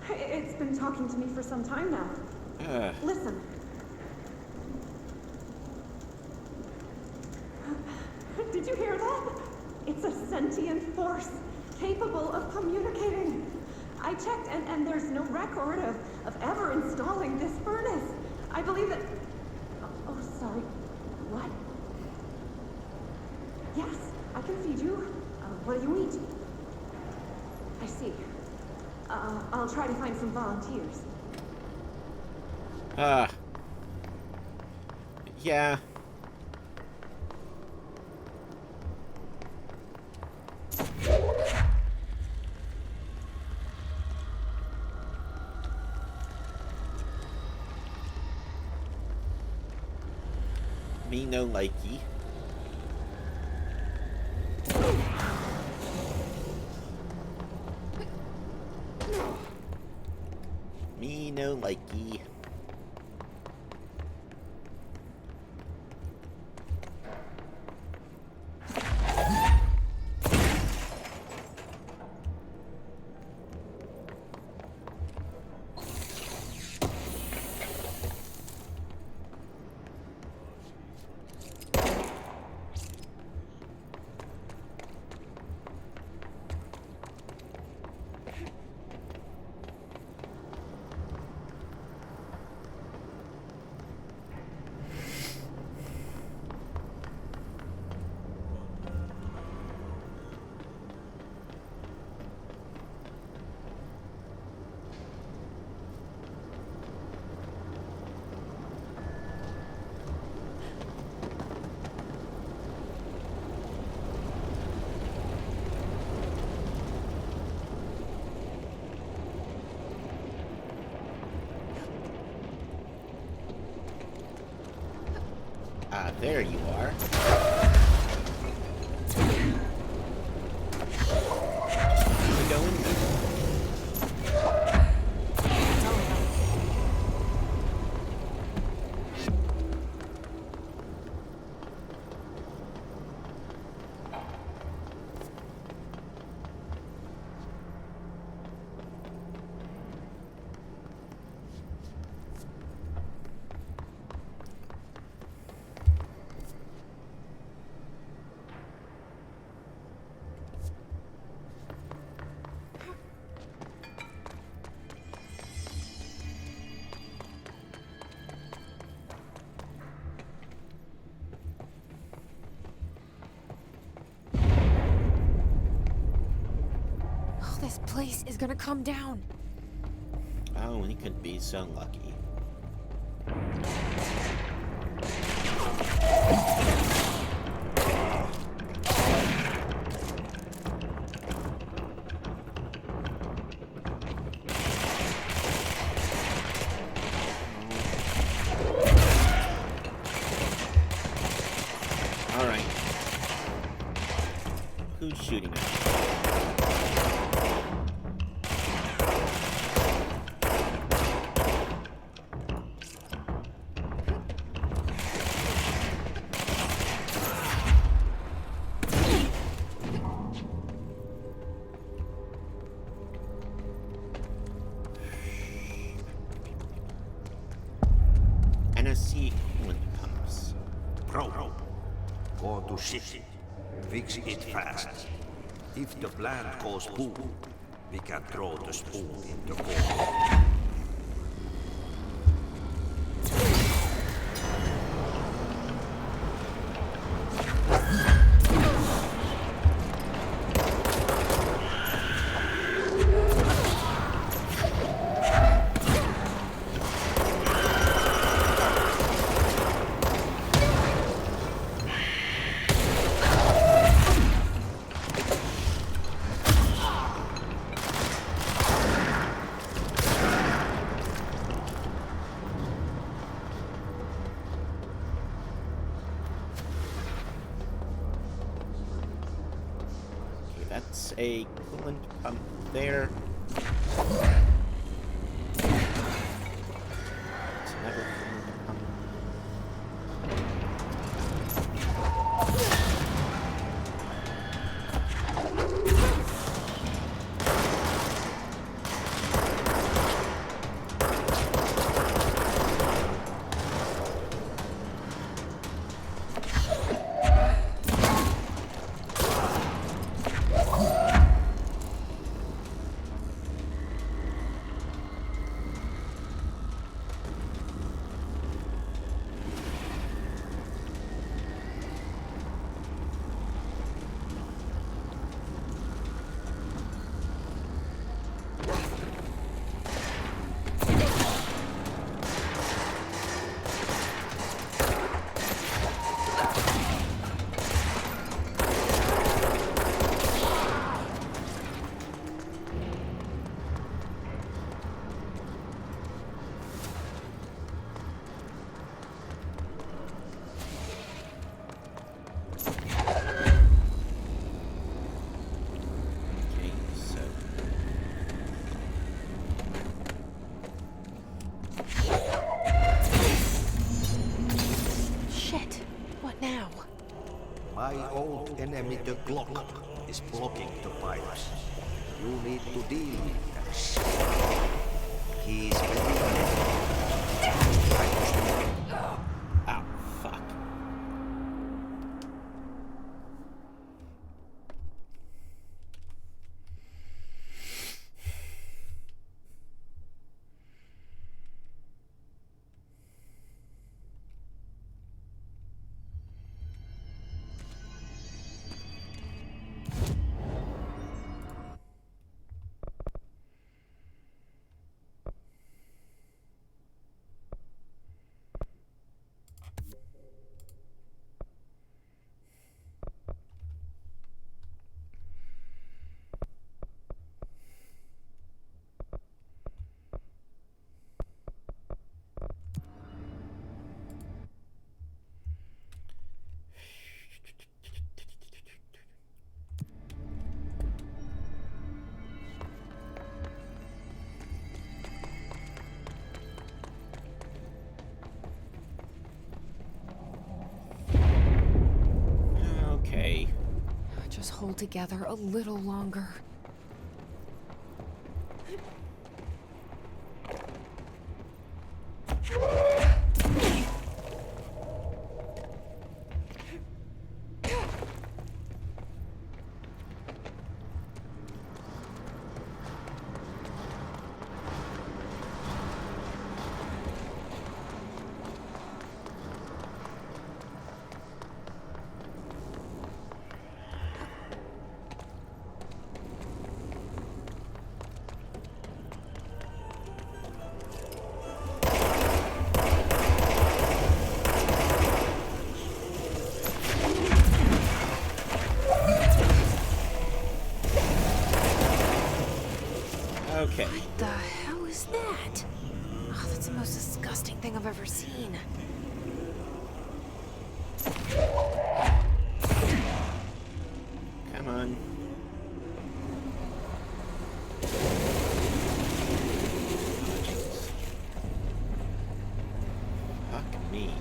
It's been talking to me for some time now. Listen. Did you hear that? It's a sentient force, capable of communicating. I checked, and there's no record of ever installing this furnace. I believe that... Oh, sorry. What? Yes, I can feed you. What do you eat? I see. I'll try to find some volunteers. Yeah. Me no likey. Me no likey. Ah, there you are. You go in there. This place is gonna come down. Oh, he could be so lucky. All right. Who's shooting at me? see coolant pumps. Bro, go to ship. Fix it fast. If the plant goes boom, we can throw the spoon in the bowl. That's a coolant pump there. It's another coolant pump. My old enemy, the clock, is blocking the pipes. You need to deal with that shit. He's Ow, fuck. Okay. Just hold together a little longer. Okay. What the hell is that? Oh, that's the most disgusting thing I've ever seen. Come on. Fuck me.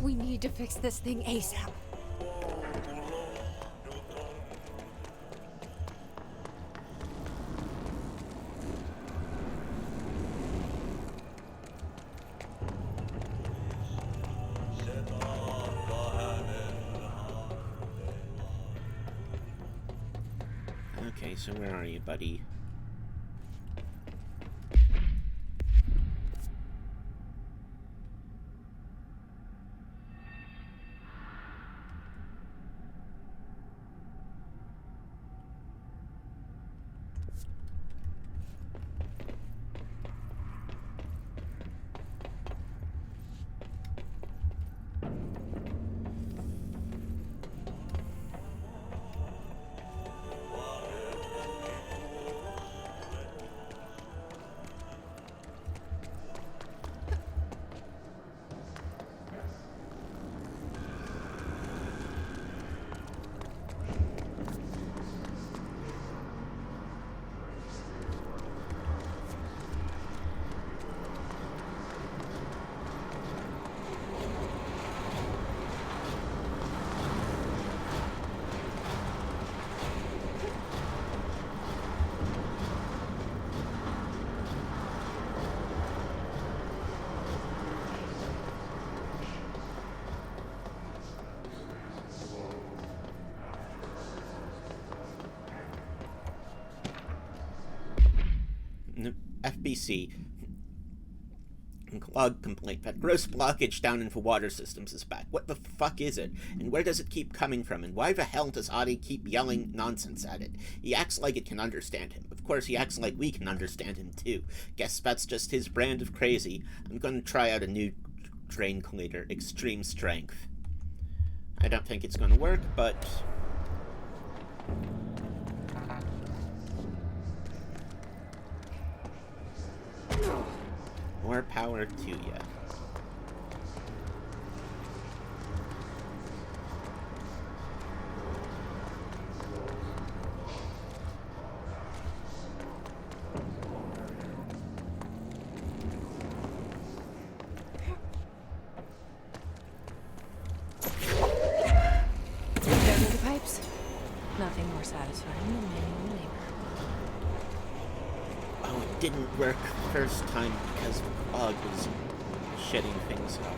We need to fix this thing ASAP. Okay, so where are you, buddy? FBC. Clog complaint. That gross blockage down into water systems is back. What the fuck is it? And where does it keep coming from? And why the hell does Adi keep yelling nonsense at it? He acts like it can understand him. Of course, he acts like we can understand him, too. Guess that's just his brand of crazy. I'm gonna try out a new drain cleaner. Extreme strength. I don't think it's gonna work, but... more power to ya. Down to the pipes. Nothing more satisfying than manual labor. Oh, it didn't work first time because the clog was shedding things up.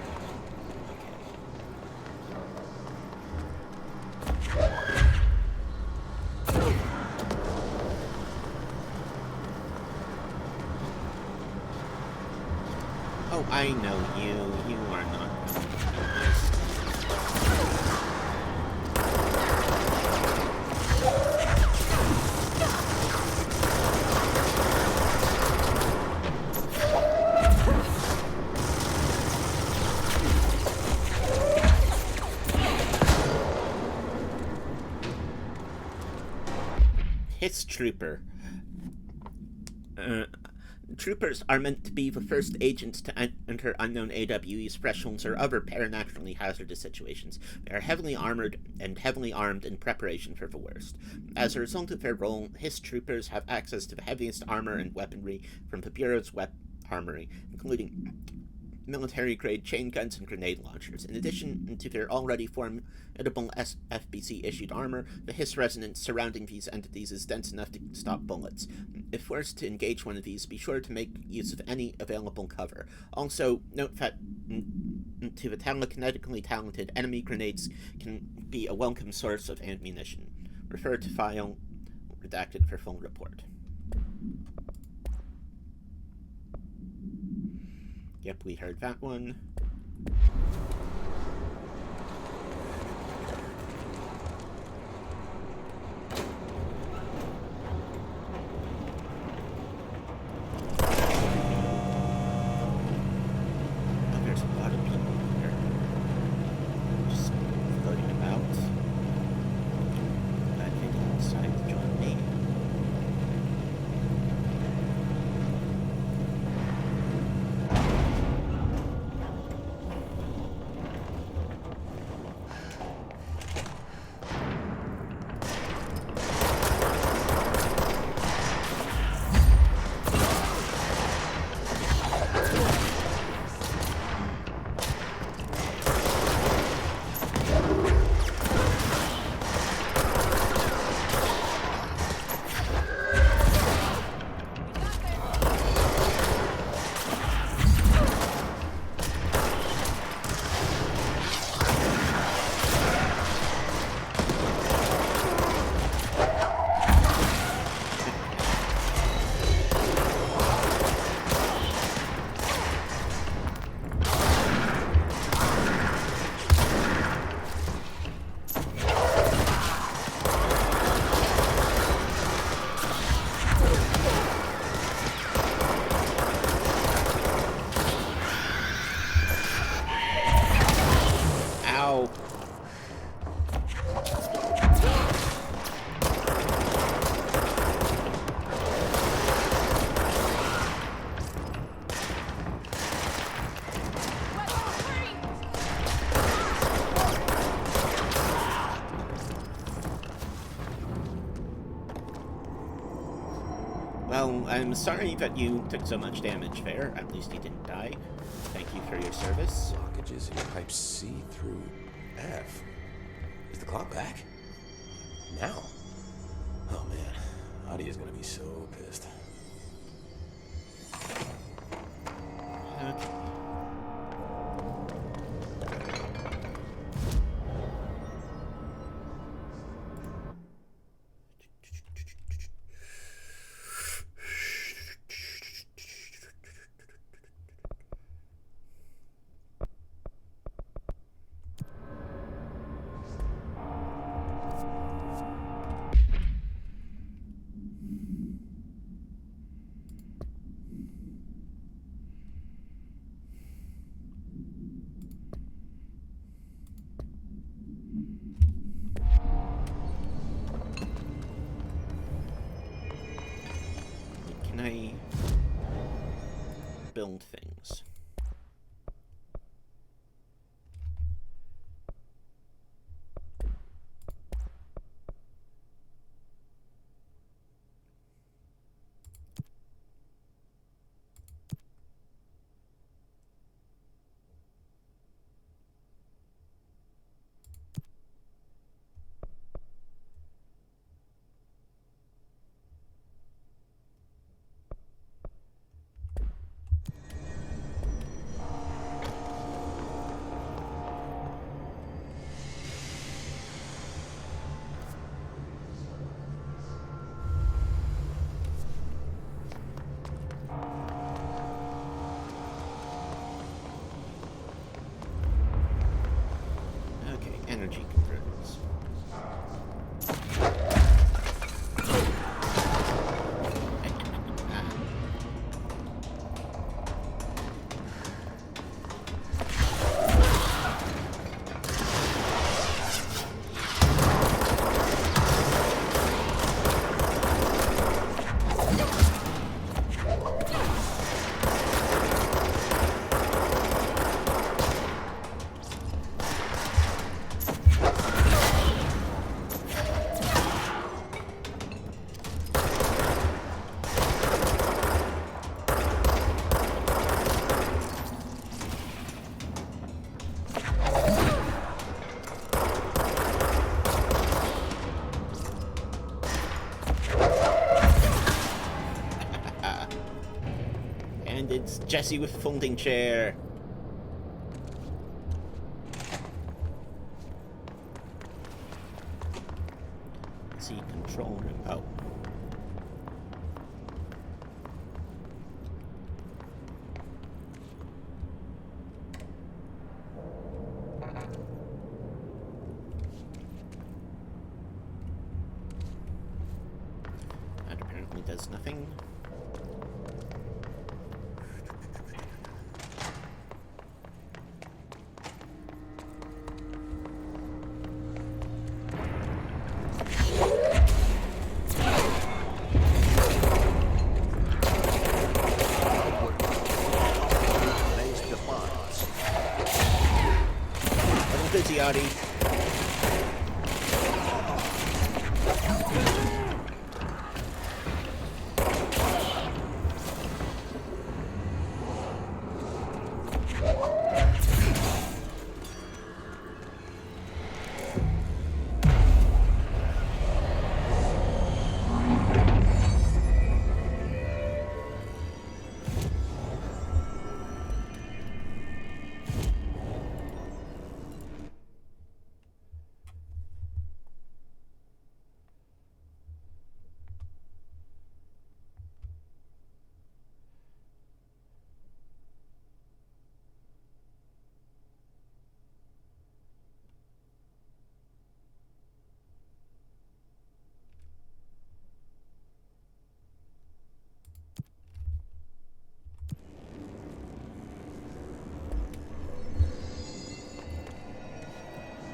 Oh, I know you. You are not. Hiss Trooper. Troopers are meant to be the first agents to enter unknown AWE's thresholds or other paranaturally hazardous situations. They are heavily armored and heavily armed in preparation for the worst. As a result of their role, Hiss Troopers have access to the heaviest armor and weaponry from the Bureau's armory, including military-grade chain guns and grenade launchers. In addition to their already formidable FBC-issued armor, the hiss resonance surrounding these entities is dense enough to stop bullets. If forced to engage one of these, be sure to make use of any available cover. Also, note that to the telekinetically talented, enemy grenades can be a welcome source of ammunition. Refer to file redacted for full report. Yep, we heard that one. Oh, there's a lot of people here. Just floating about. I think they decided to join me. Well, I'm sorry that you took so much damage, Fair. At least you didn't die. Thank you for your service. Blockages in pipe C through F. Is the clock back? Now? Oh man, Adi is gonna be so pissed. Okay. Can I build things? Okay, energy converters. And it's Jesse with folding chair. Let's see, control room. Oh. That apparently does nothing. Busy, Adi.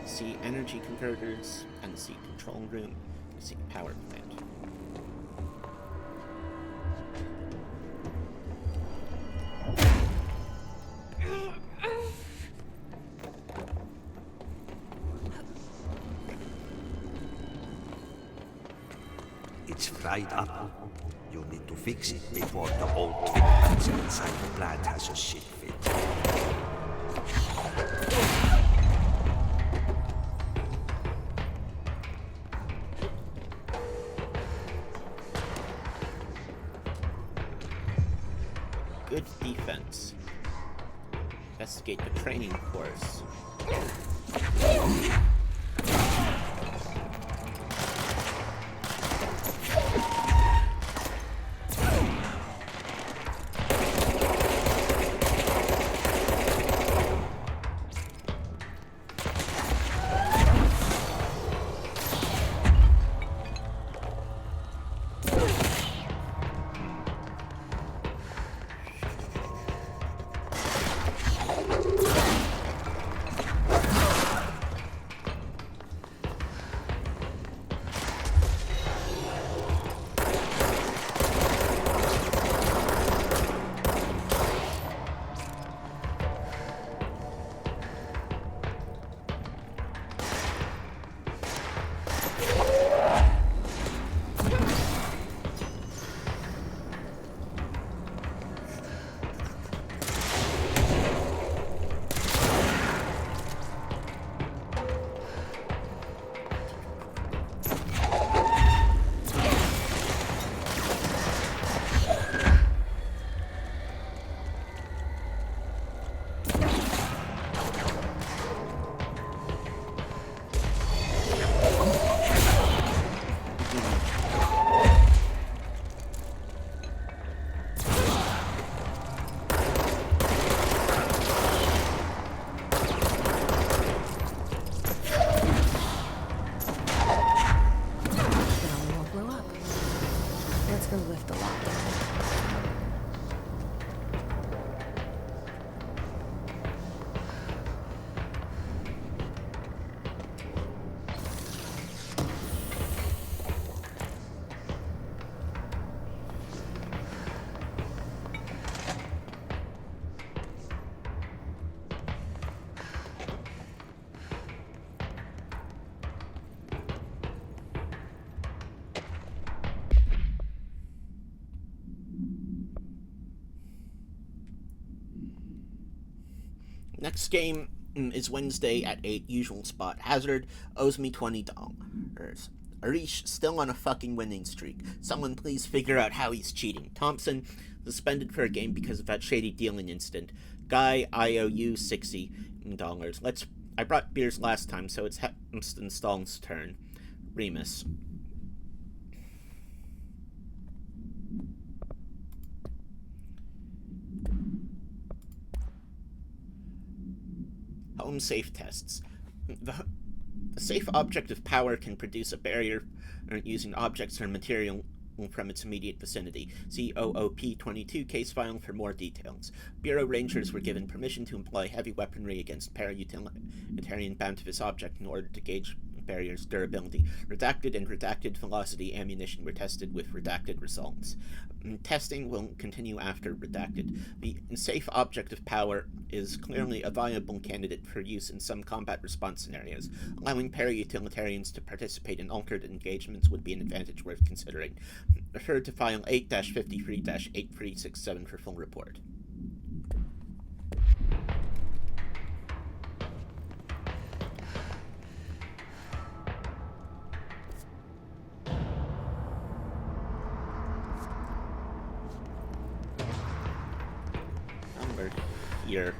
See energy converters, and see control room, and see power plant. It's fried up. You need to fix it before the old twin pencil inside the plant has a shit fit. Good defense. Investigate the training course. Next game is Wednesday at 8, usual spot. Hazard owes me $20. Arish still on a fucking winning streak. Someone please figure out how he's cheating. Thompson suspended for a game because of that shady dealing incident. Guy, I owe you $60. I brought beers last time, so it's Hemston-Stall's turn. Remus. Home safe tests. The safe object of power can produce a barrier using objects or material from its immediate vicinity. See OOP-22 case file for more details. Bureau Rangers were given permission to employ heavy weaponry against para-utilitarian bound to this object in order to gauge barrier's durability. Redacted and redacted velocity ammunition were tested with redacted results. Testing will continue after redacted. The safe object of power is clearly a viable candidate for use in some combat response scenarios. Allowing para-utilitarians to participate in altered engagements would be an advantage worth considering. Refer to file 8-53-8367 for full report. Number here.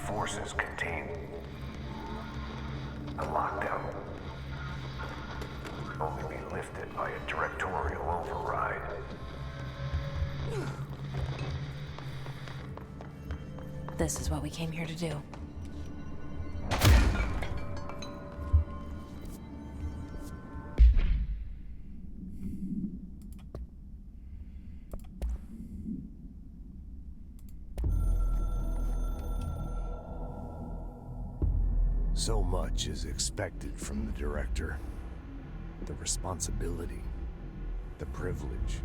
Forces contain The lockdown will only be lifted by a directorial override. This is what we came here to do. So much is expected from the director. The responsibility, the privilege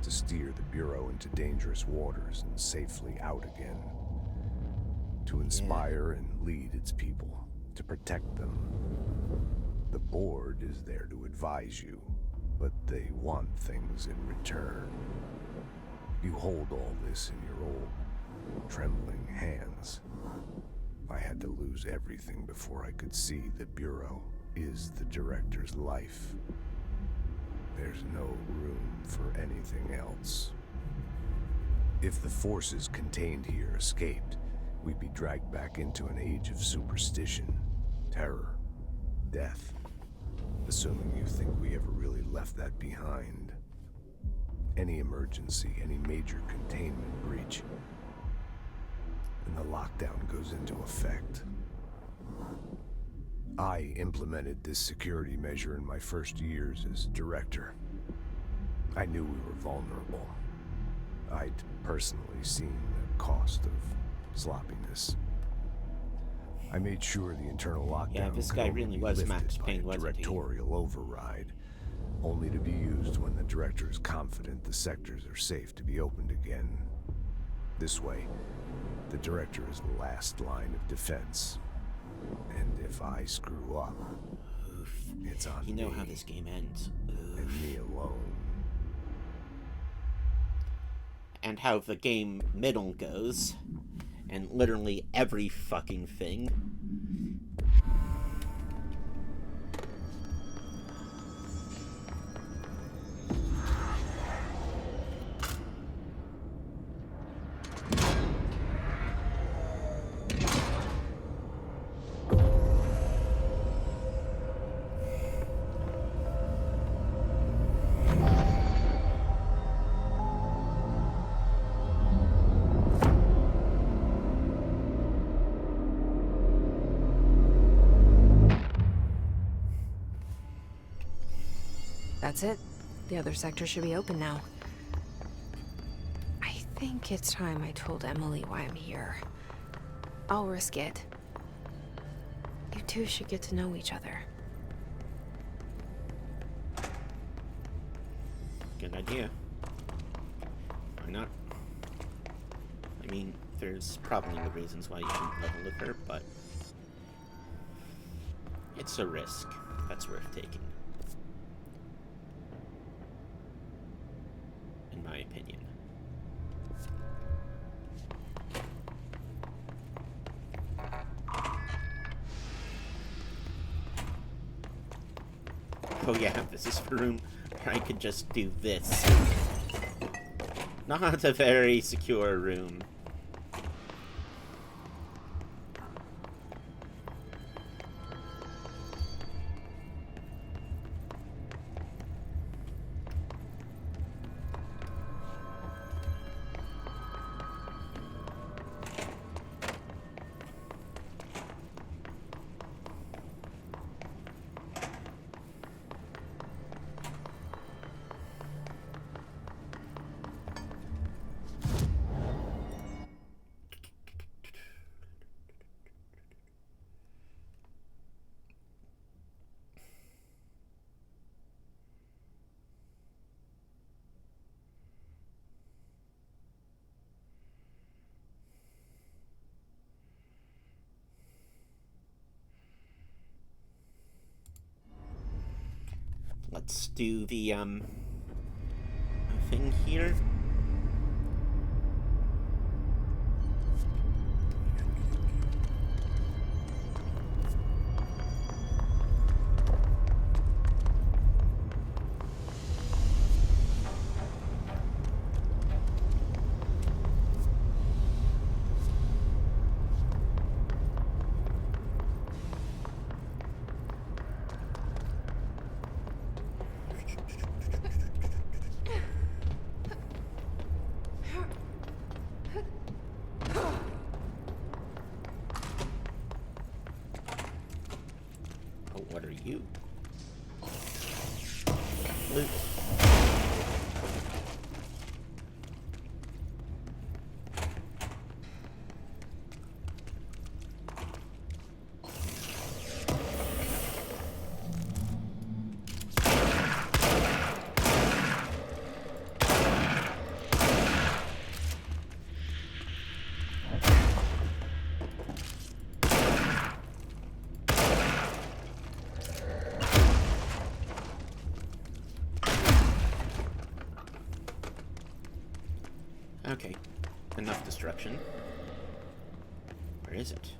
to steer the Bureau into dangerous waters and safely out again. To inspire and lead its people, to protect them. The board is there to advise you, but they want things in return. You hold all this in your old, trembling hands. I had to lose everything before I could see the Bureau is the director's life. There's no room for anything else. If the forces contained here escaped, we'd be dragged back into an age of superstition, terror, death. Assuming you think we ever really left that behind. Any emergency, any major containment breach, and the lockdown goes into effect. I implemented this security measure in my first years as director. I knew we were vulnerable. I'd personally seen the cost of sloppiness. I made sure the internal lockdown this could guy only really be was lifted Max by Payne, a wasn't he? directorial override, only to be used when the director is confident the sectors are safe to be opened again. This way, the director is the last line of defense. And if I screw up, it's on me. You know how this game ends. And me alone. And how the game middle goes. And literally every fucking thing. That's it. The other sector should be open now. I think it's time I told Emily why I'm here. I'll risk it. You two should get to know each other. Good idea. Why not? I mean, there's probably no reasons why you shouldn't level with her, but it's a risk that's worth taking. In my opinion. Oh yeah, this is the room where I could just do this. Not a very secure room. Let's do the, thing here. you. Loot. Okay, enough destruction. Where is it?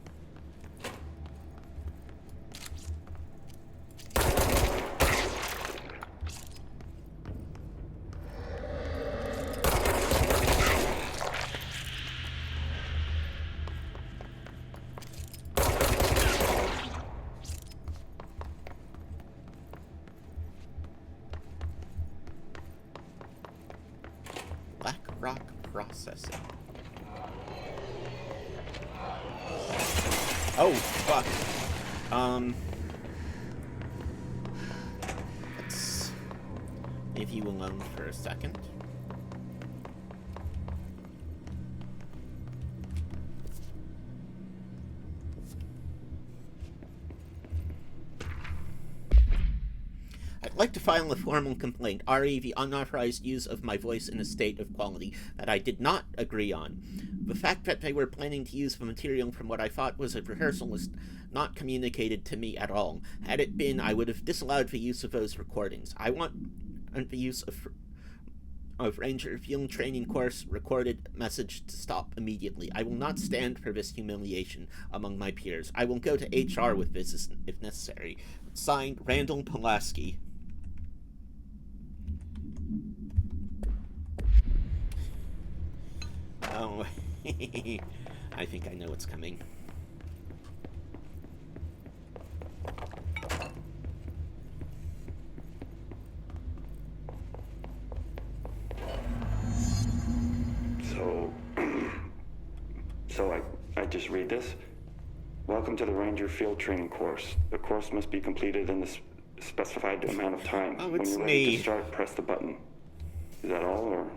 Black rock processing. Oh, fuck. Let's leave you alone for a second. I'd like to file a formal complaint, re the unauthorized use of my voice in a state of quality that I did not agree on. The fact that they were planning to use the material from what I thought was a rehearsal was not communicated to me at all. Had it been, I would have disallowed the use of those recordings. I want the use of Ranger Field Training Course recorded message to stop immediately. I will not stand for this humiliation among my peers. I will go to HR with this if necessary. Signed, Randall Pulaski. Oh, I think I know what's coming. So I just read this. Welcome to the Ranger Field Training Course. The course must be completed in the specified amount of time. Oh, when it's you're ready me. to start, press the button. Is that all, or?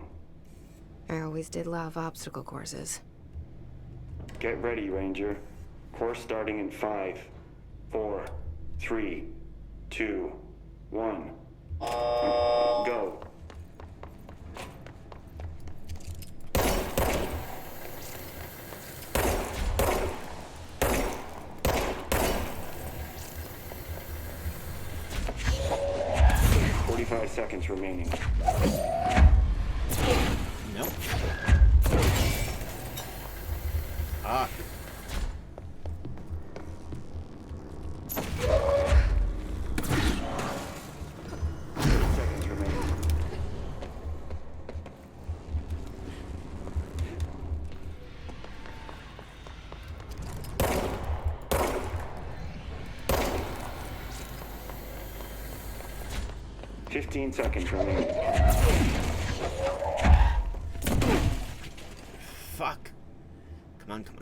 I always did love obstacle courses. Get ready, Ranger. Course starting in 5, 4, 3, 2, 1. Go. Seconds remaining. Nope. Ah. Seconds remaining. Fifteen seconds remaining. Fuck. Come on. 5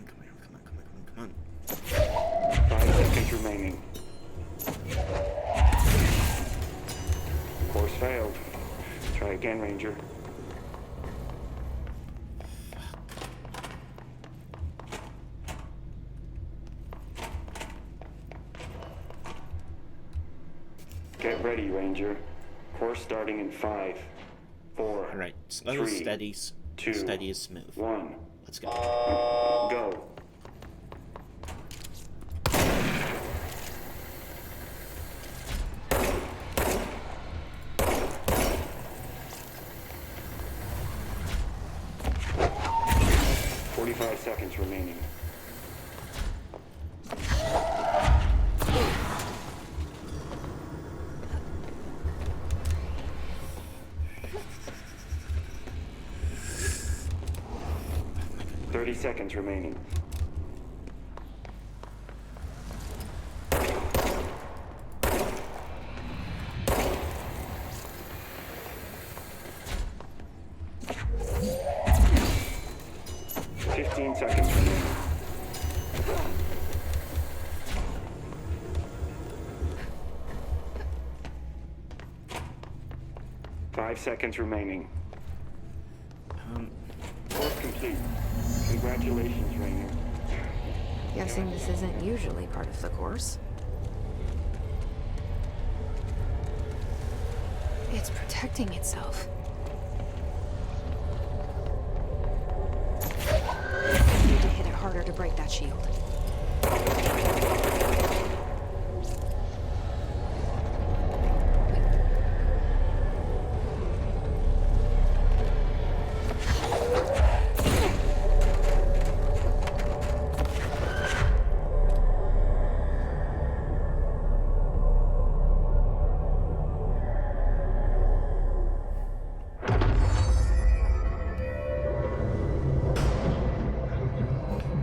seconds remaining. Course failed. Try again, Ranger. Get ready, Ranger. Course starting in 5, 4. All right, slow, 3, steady, 2, steady is smooth. 1. Let's go. Go. "45 seconds remaining. Seconds remaining. Seconds remaining. 5 seconds remaining. Course complete. Congratulations, Rainier. Guessing this isn't usually part of the course. It's protecting itself. I need to hit it harder to break that shield.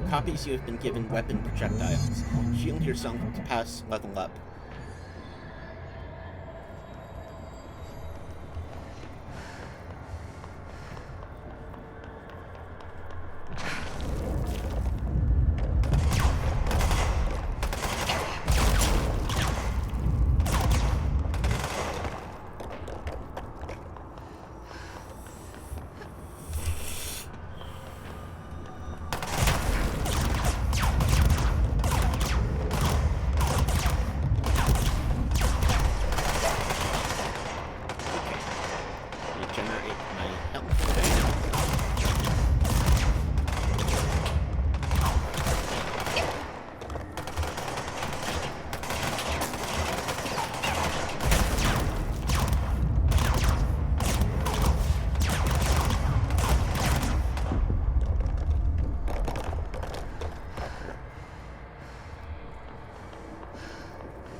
Copies you have been given weapon projectiles. Shield yourself to pass level up.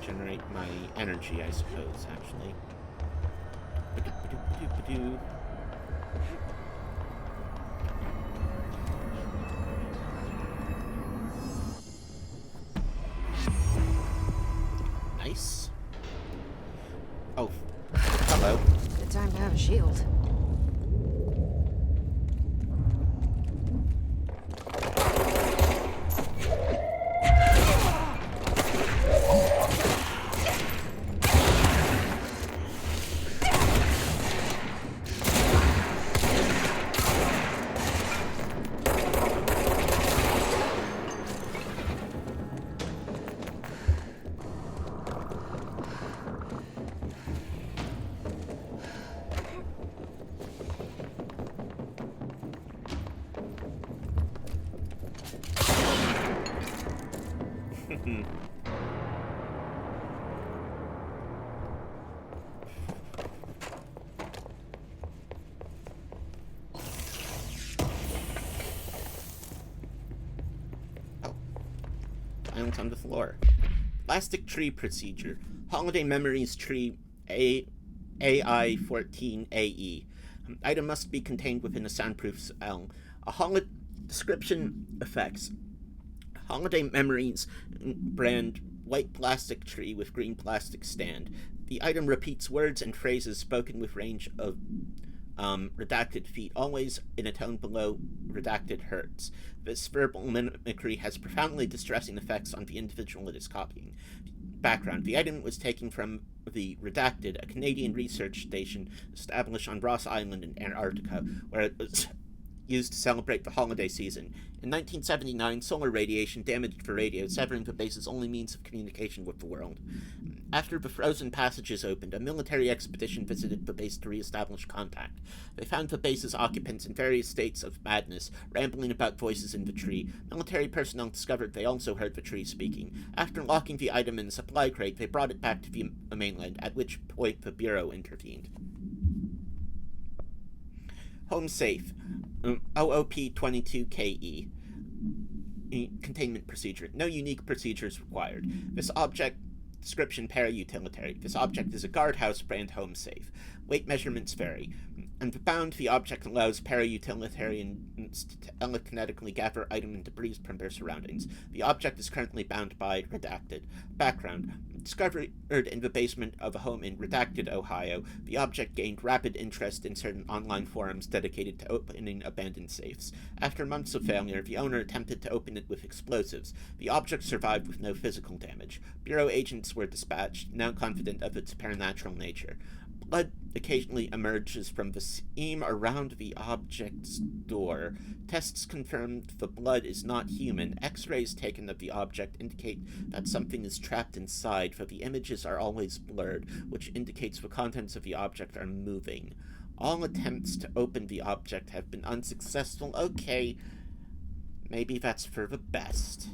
Generate my energy, I suppose, actually. Ba-do-ba-do-ba-do-ba-do. Nice. Oh, hello. Good time to have a shield. Violence on the floor. Plastic tree procedure. Holiday Memories tree AI14AE. Item must be contained within a soundproof cell. Description effects. Holiday Memories brand white plastic tree with green plastic stand. The item repeats words and phrases spoken with range of redacted feet, always in a tone below redacted hertz. This verbal mimicry has profoundly distressing effects on the individual it is copying. Background. The item was taken from the Redacted, a Canadian research station established on Ross Island in Antarctica, where it was used to celebrate the holiday season. In 1979, solar radiation damaged the radio, severing the base's only means of communication with the world. After the frozen passages opened, a military expedition visited the base to re-establish contact. They found the base's occupants in various states of madness, rambling about voices in the tree. Military personnel discovered they also heard the tree speaking. After locking the item in a supply crate, they brought it back to the mainland, at which point the Bureau intervened. Home safe. OOP-22KE. Containment procedure. No unique procedures required. This object description para-utilitary. This object is a guardhouse brand home safe. Weight measurements vary. And bound, the object allows para-utilitarians to telekinetically gather item and debris from their surroundings. The object is currently bound by Redacted. Background. Discovered in the basement of a home in Redacted, Ohio, the object gained rapid interest in certain online forums dedicated to opening abandoned safes. After months of failure, the owner attempted to open it with explosives. The object survived with no physical damage. Bureau agents were dispatched, now confident of its supernatural nature. Blood occasionally emerges from the seam around the object's door. Tests confirmed the blood is not human. X-rays taken of the object indicate that something is trapped inside, for the images are always blurred, which indicates the contents of the object are moving. All attempts to open the object have been unsuccessful. Okay, maybe that's for the best.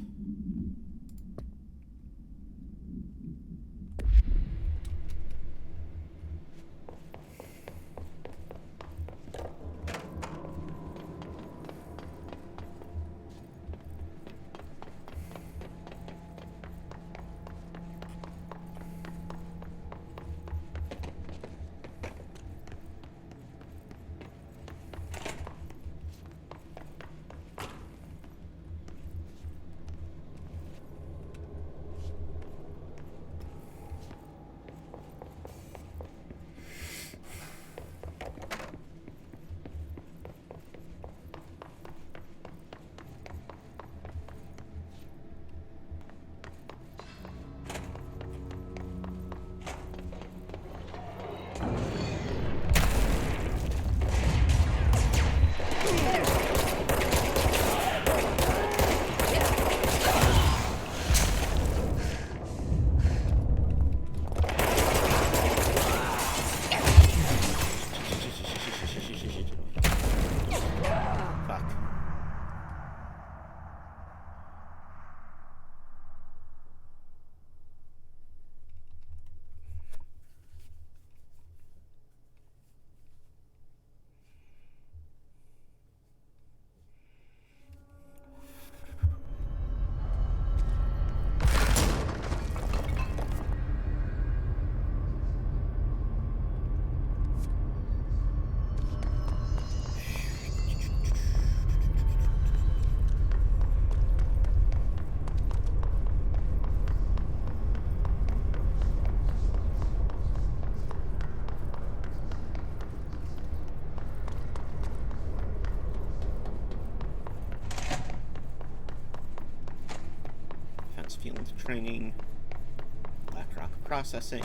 Field training, BlackRock processing.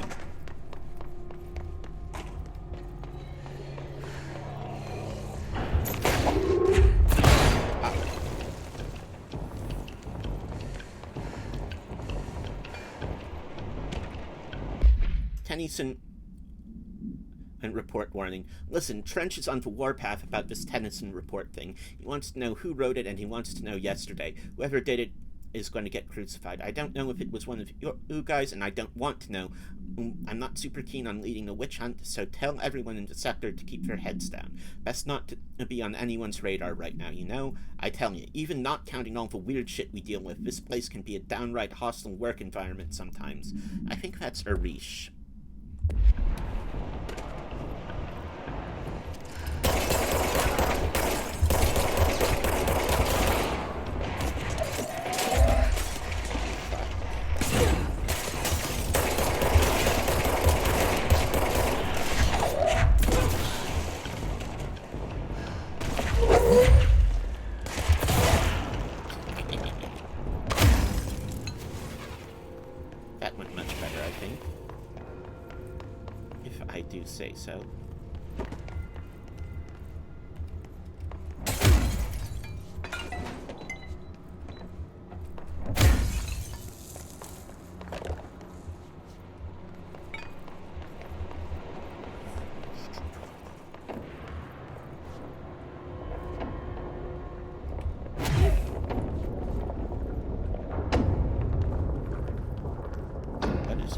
Tennyson and report warning. Listen, Trench is on the warpath about this Tennyson report thing. He wants to know who wrote it, and he wants to know yesterday. Whoever did it is going to get crucified. I don't know if it was one of you guys, and I don't want to know. I'm not super keen on leading a witch hunt, so tell everyone in the sector to keep their heads down. Best not to be on anyone's radar right now, you know? I tell you, even not counting all the weird shit we deal with, this place can be a downright hostile work environment sometimes. I think that's Arish. That went much better, I think. If I do say so.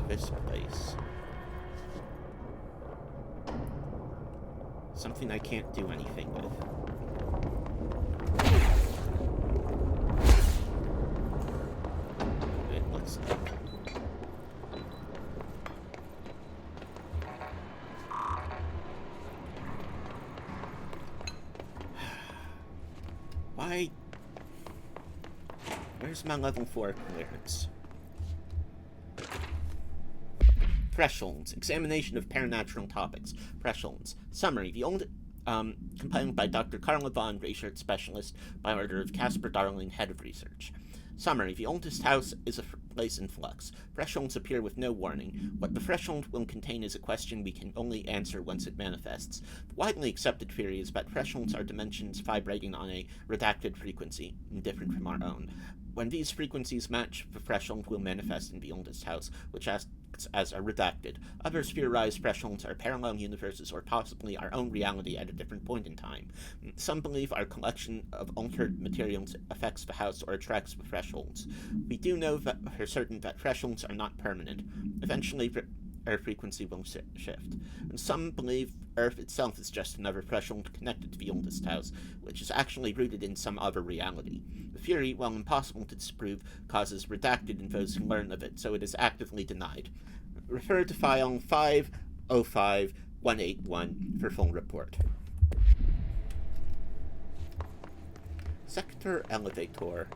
This place. Something I can't do anything with. It looks like. Why? Where's my level 4 clearance? Thresholds. Examination of paranatural topics. Thresholds. Summary. The old, compiled by Dr. Carla Vaughn, research specialist, by order of Casper Darling, head of research. Summary: the oldest house is a place in flux. Thresholds appear with no warning. What the threshold will contain is a question we can only answer once it manifests. The widely accepted theory is that thresholds are dimensions vibrating on a redacted frequency, different from our own. When these frequencies match, the threshold will manifest in the oldest house, which acts as a redacted. Others theorize thresholds are parallel universes or possibly our own reality at a different point in time. Some believe our collection of altered materials affects the house or attracts the thresholds. We do know that for certain that thresholds are not permanent. Eventually, Earth frequency will shift. And some believe Earth itself is just another threshold connected to the oldest house, which is actually rooted in some other reality. The theory, while impossible to disprove, causes redacted in those who learn of it, so it is actively denied. Refer to file 505181 for full report. Sector Elevator.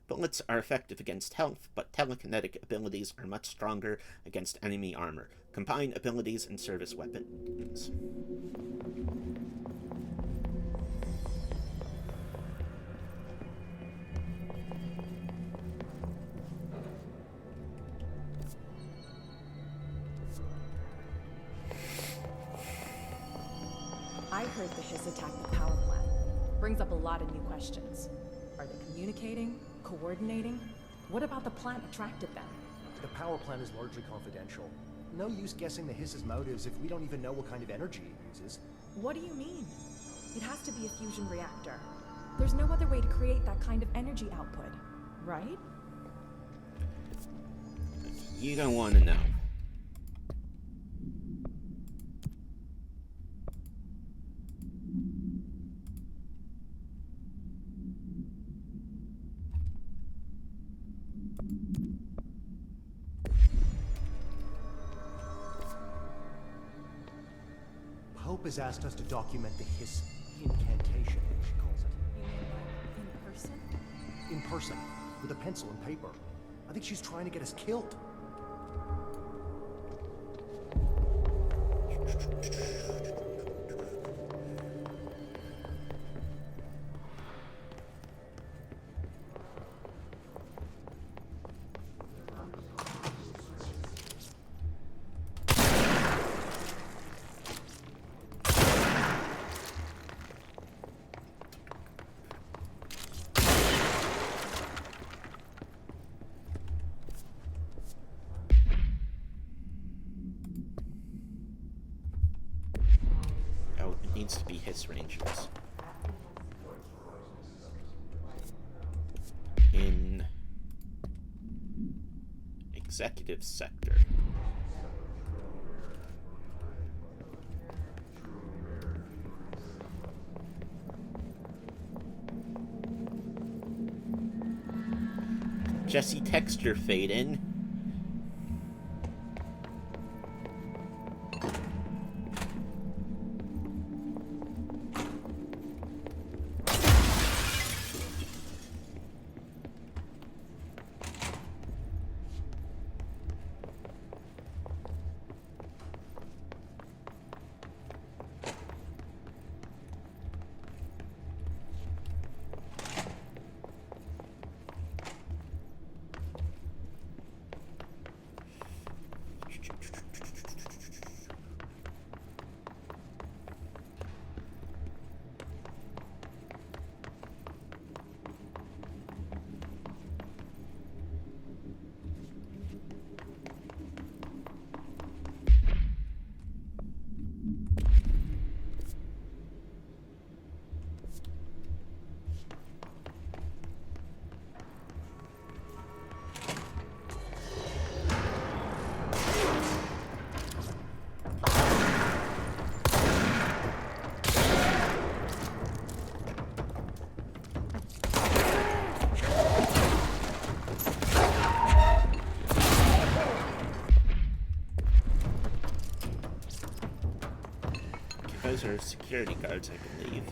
Bullets are effective against health, but telekinetic abilities are much stronger against enemy armor. Combine abilities and service weapons. I heard the Hiss attacked the power plant. Brings up a lot of new questions. Are they communicating? Coordinating? What about the plant attracted them? The power plant is largely confidential. No use guessing the Hiss's motives if we don't even know what kind of energy it uses. What do you mean? It has to be a fusion reactor. There's no other way to create that kind of energy output, right? You don't want to know. Pope has asked us to document the Hiss incantation, she calls it. You mean like in person? In person, with a pencil and paper. I think she's trying to get us killed. Needs to be Hiss Rangers. In Executive Sector. Jesse Texture Faden. those are security guards, I believe.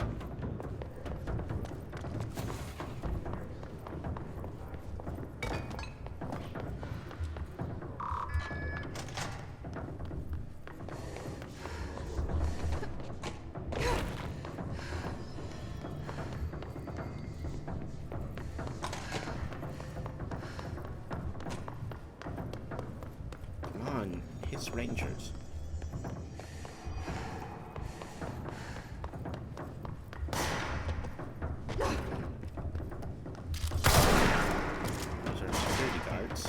Come on, his rangers. Those are security guards.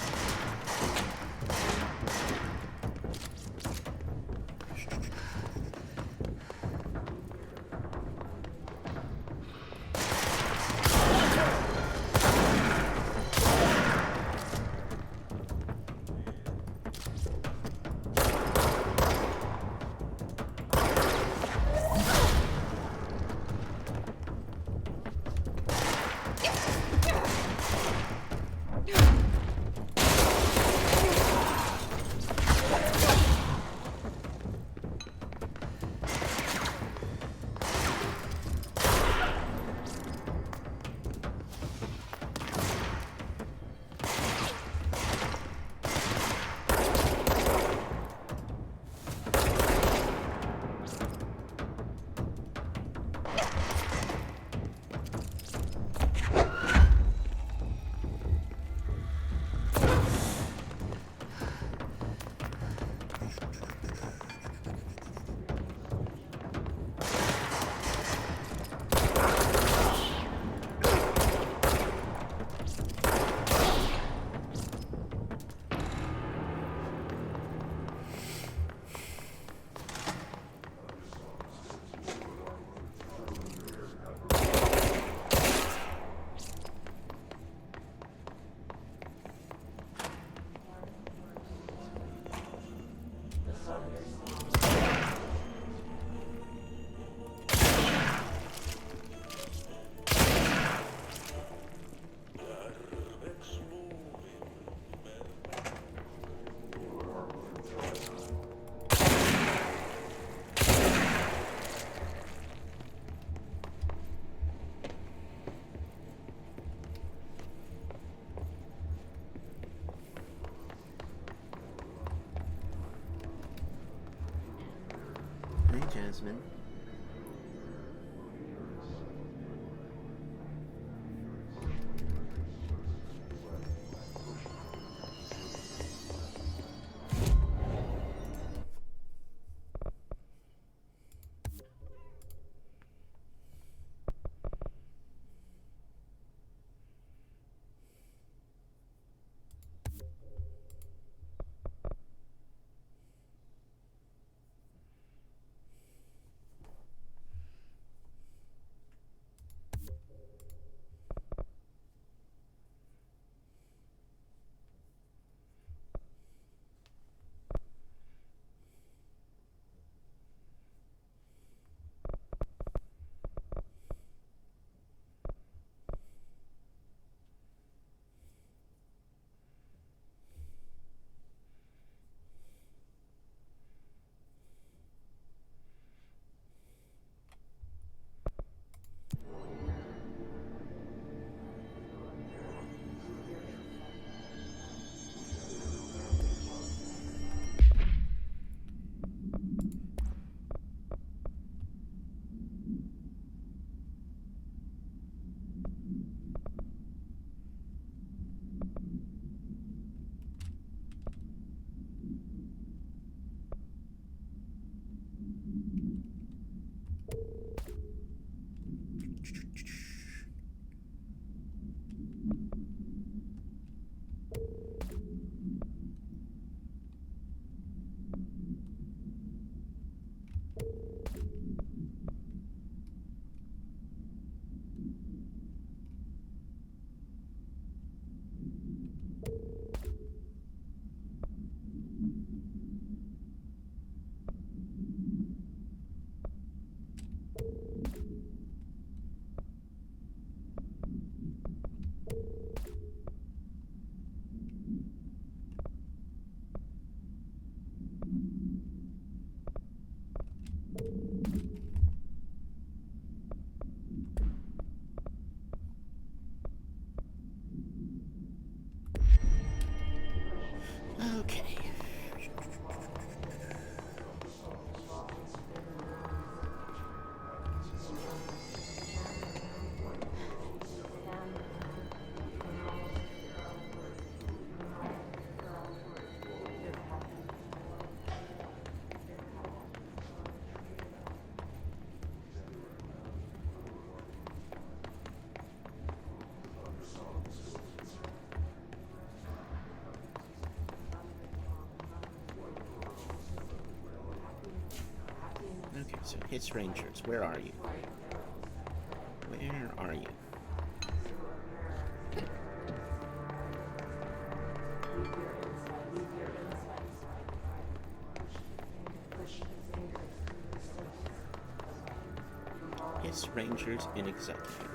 Hey, Jasmine. Okay. Okay, so His Rangers, where are you? Where are you? His Rangers in Executive.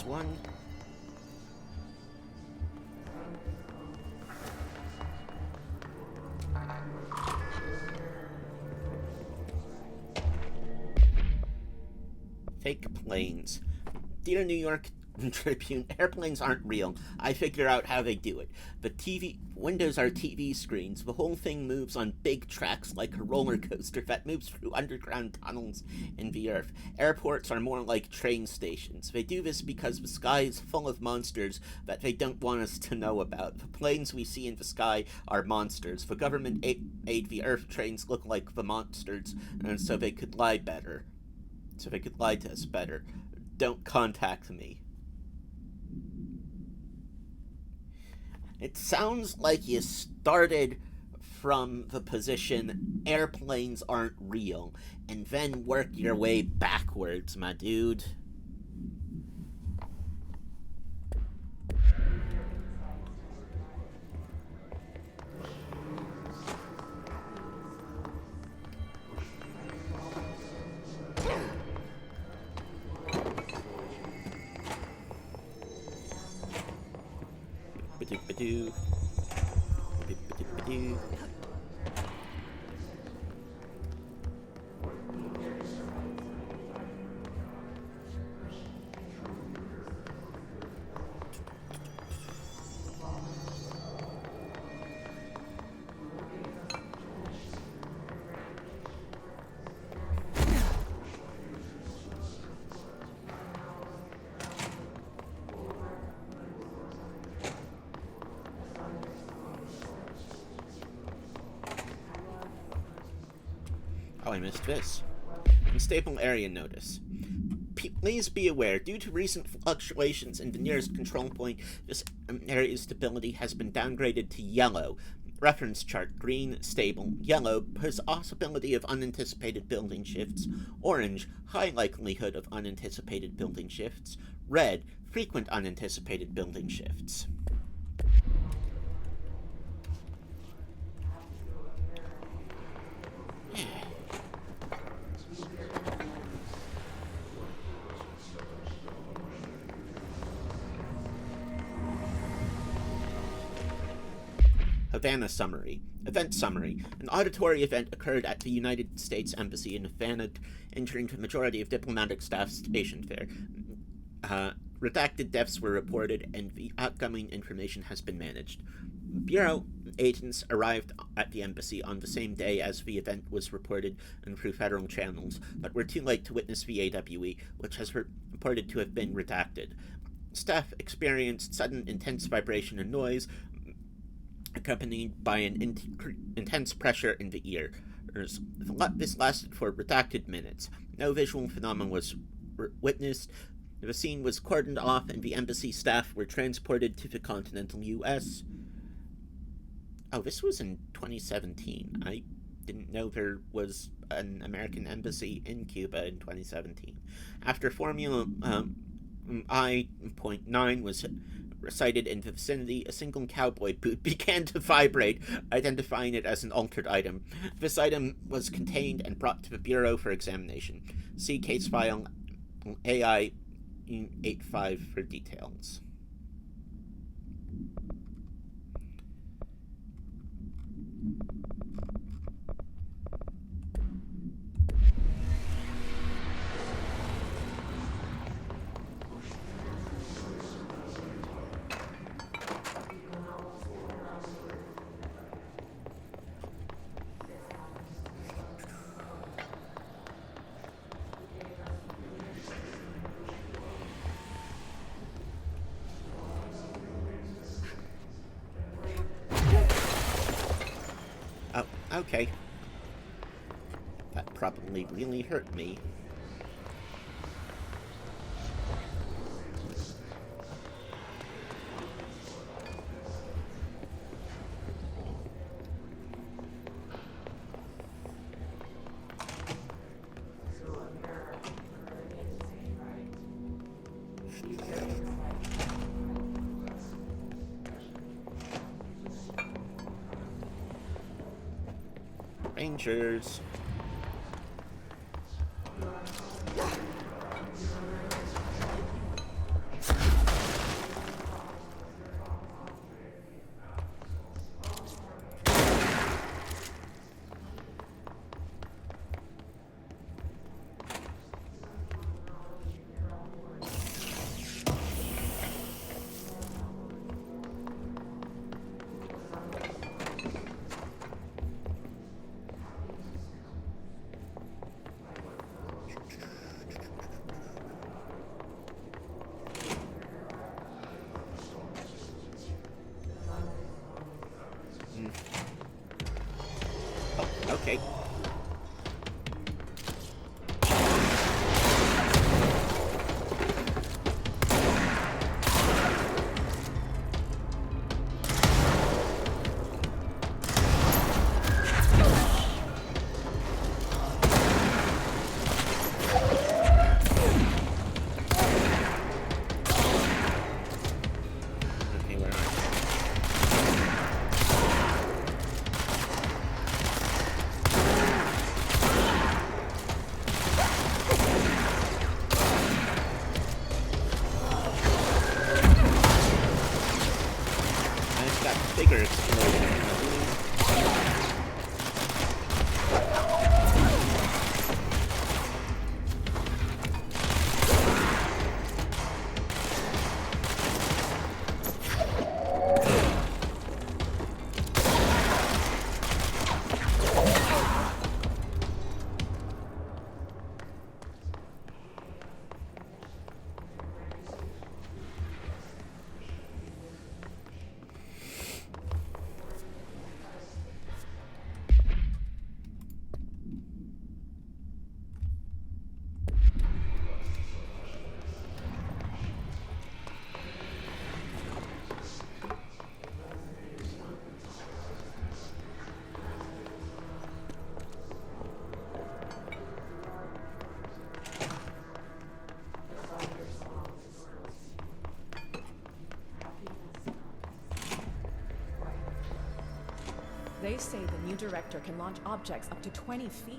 One. Fake planes. Dear New York Tribune, airplanes aren't real. I figure out how they do it. The windows are TV screens. The whole thing moves on big tracks like a roller coaster that moves through underground tunnels in the earth. Airports are more like train stations. They do this because the sky is full of monsters that they don't want us to know about. The planes we see in the sky are monsters. The government made the earth trains look like the monsters, and so they could lie better. So they could lie to us better. Don't contact me. It sounds like you started from the position airplanes aren't real, and then work your way backwards, my dude. Ba-do. Ba-do. Oh, I missed this. Unstable area notice. Please be aware, due to recent fluctuations in the nearest control point, this area's stability has been downgraded to yellow. Reference chart: green, stable; yellow, possibility of unanticipated building shifts; orange, high likelihood of unanticipated building shifts; red, frequent unanticipated building shifts. Havana summary. Event summary. An auditory event occurred at the United States Embassy in Havana, injuring the majority of diplomatic staff stationed there. Redacted deaths were reported, and the outgoing information has been managed. Bureau agents arrived at the embassy on the same day as the event was reported and through federal channels, but were too late to witness the AWE, which has reported to have been redacted. Staff experienced sudden intense vibration and noise, accompanied by an intense pressure in the ears. This lasted for redacted minutes. No visual phenomenon was witnessed. The scene was cordoned off, and the embassy staff were transported to the continental U.S. Oh, this was in 2017. I didn't know there was an American embassy in Cuba in 2017. After Formula I.9 was recited in the vicinity, a single cowboy boot began to vibrate, identifying it as an altered item. This item was contained and brought to the Bureau for examination. See case file AI 85 for details. Okay. That probably really hurt me. Rangers. Okay. They say the new director can launch objects up to 20 feet.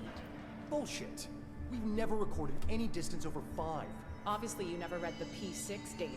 Bullshit. We've never recorded any distance over 5. Obviously, you never read the P6 data.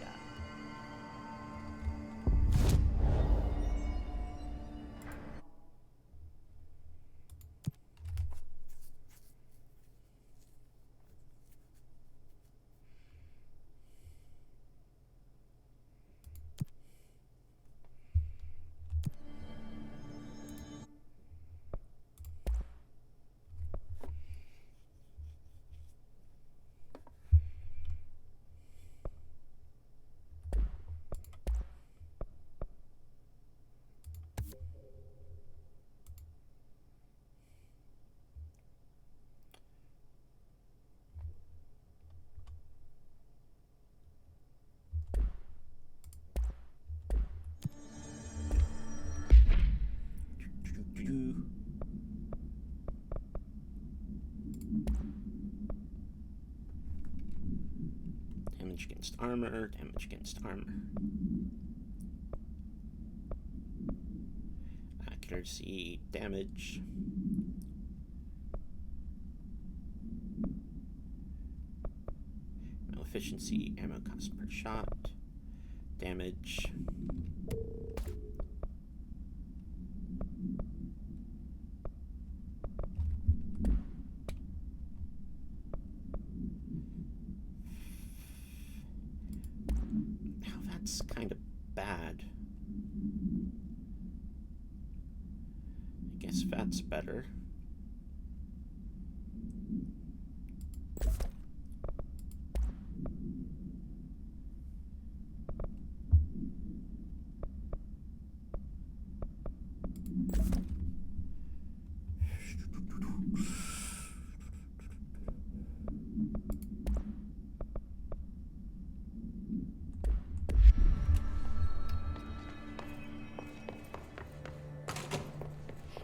Damage against armor, damage against armor. Accuracy, damage. Ammo efficiency, ammo cost per shot, damage. Now that's kind of bad. I guess that's better.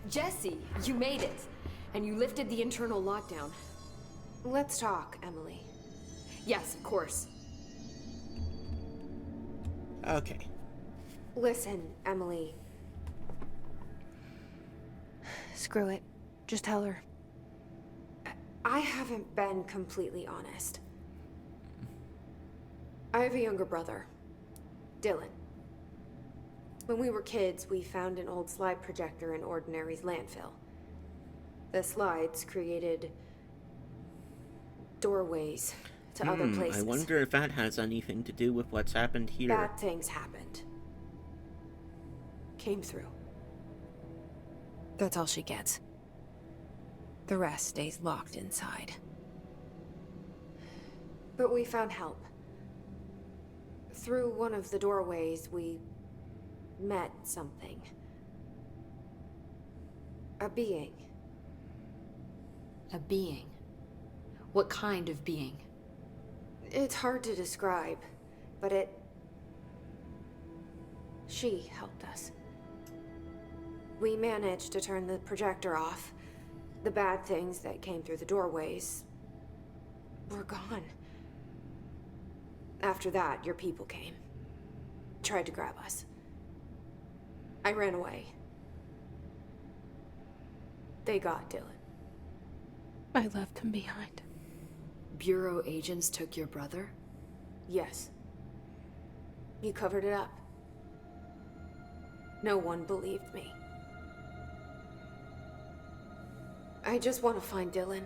Jesse, you made it. And you lifted the internal lockdown. Let's talk, Emily. Yes, of course. Okay. Listen, Emily. Screw it. Just tell her. I haven't been completely honest. I have a younger brother, Dylan. When we were kids, we found an old slide projector in Ordinary's landfill. The slides created doorways to other places. I wonder if that has anything to do with what's happened here. Bad things happened. Came through. That's all she gets. The rest stays locked inside. But we found help. Through one of the doorways, we met something. A being. A being? What kind of being? It's hard to describe, but she helped us. We managed to turn the projector off. The bad things that came through the doorways were gone. After that, your people came. Tried to grab us. I ran away. They got Dylan. I left him behind. Bureau agents took your brother? Yes. You covered it up. No one believed me. I just want to find Dylan.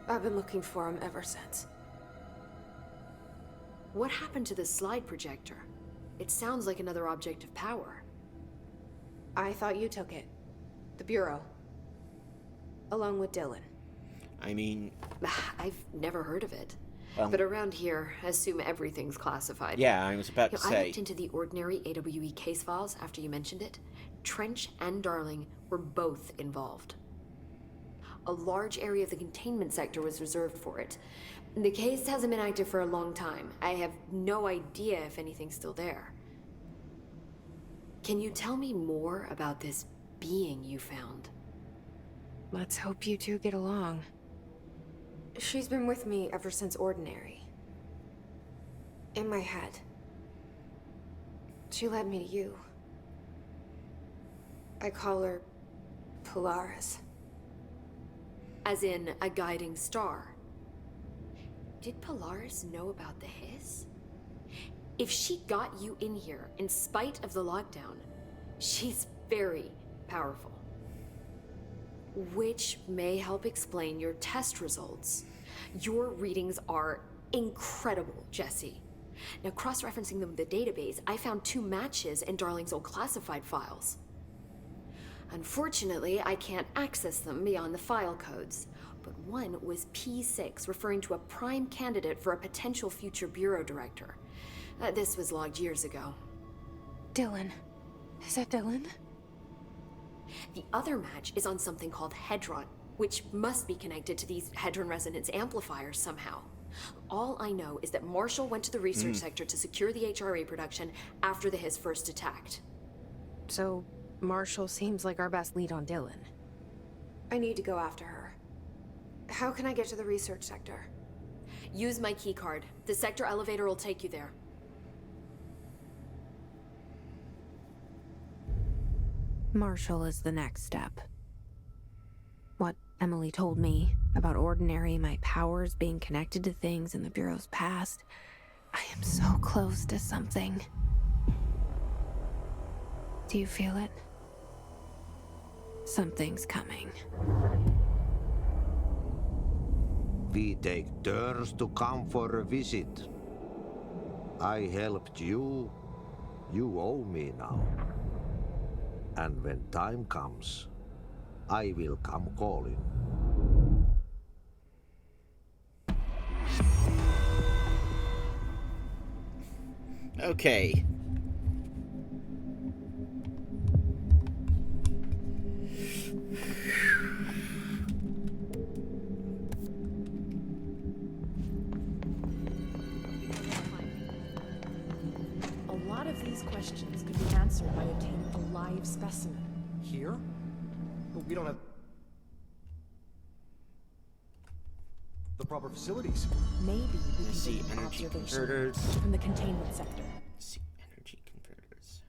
I've been looking for him ever since. What happened to the slide projector? It sounds like another object of power. I thought you took it. The Bureau. Along with Dylan. I mean... I've never heard of it. Well, but around here, assume everything's classified. Yeah, I was about to say. I looked into the Ordinary AWE case files after you mentioned it. Trench and Darling were both involved. A large area of the containment sector was reserved for it. The case hasn't been active for a long time. I have no idea if anything's still there. Can you tell me more about this being you found? Let's hope you two get along. She's been with me ever since Ordinary. In my head. She led me to you. I call her Polaris. As in a guiding star. Did Polaris know about the hiss? If she got you in here in spite of the lockdown, she's very powerful. Which may help explain your test results. Your readings are incredible, Jesse. Now, cross-referencing them with the database, I found 2 matches in Darling's old classified files. Unfortunately, I can't access them beyond the file codes, but one was P6, referring to a prime candidate for a potential future bureau director. This was logged years ago. Dylan. Is that Dylan? The other match is on something called Hedron, which must be connected to these Hedron resonance amplifiers somehow. All I know is that Marshall went to the research sector to secure the HRA production after the Hiss first attacked. So, Marshall seems like our best lead on Dylan. I need to go after her. How can I get to the research sector? Use my keycard. The sector elevator will take you there. Marshall is the next step. What Emily told me about Ordinary, my powers being connected to things in the Bureau's past. I am so close to something. Do you feel it? Something's coming. We take turns to come for a visit. I helped you. You owe me now. And when time comes, I will come calling. Okay. A lot of these questions could be answered by obtaining a live specimen. Here? But we don't have the proper facilities. Maybe we can See get an energy observation converters. from the containment sector. See energy converters.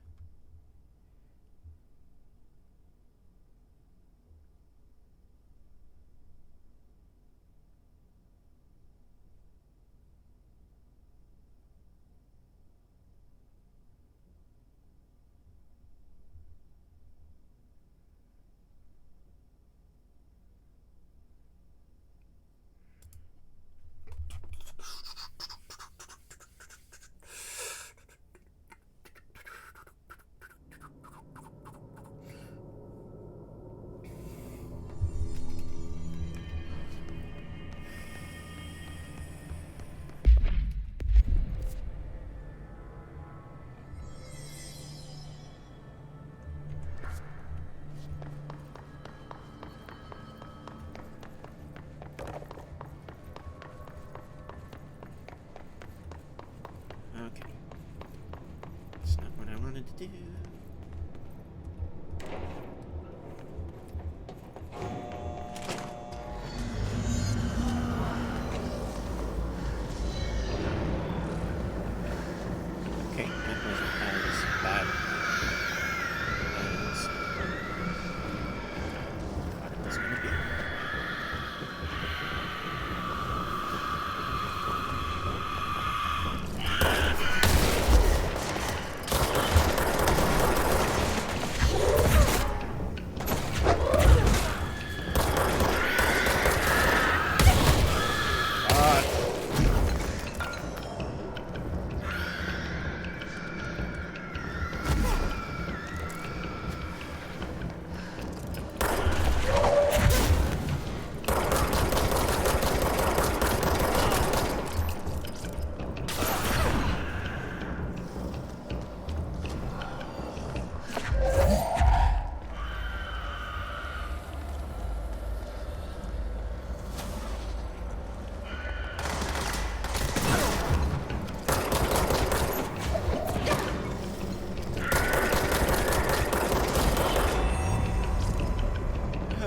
Okay. That's not what I wanted to do. Okay, that wasn't as bad as I thought it was going to be.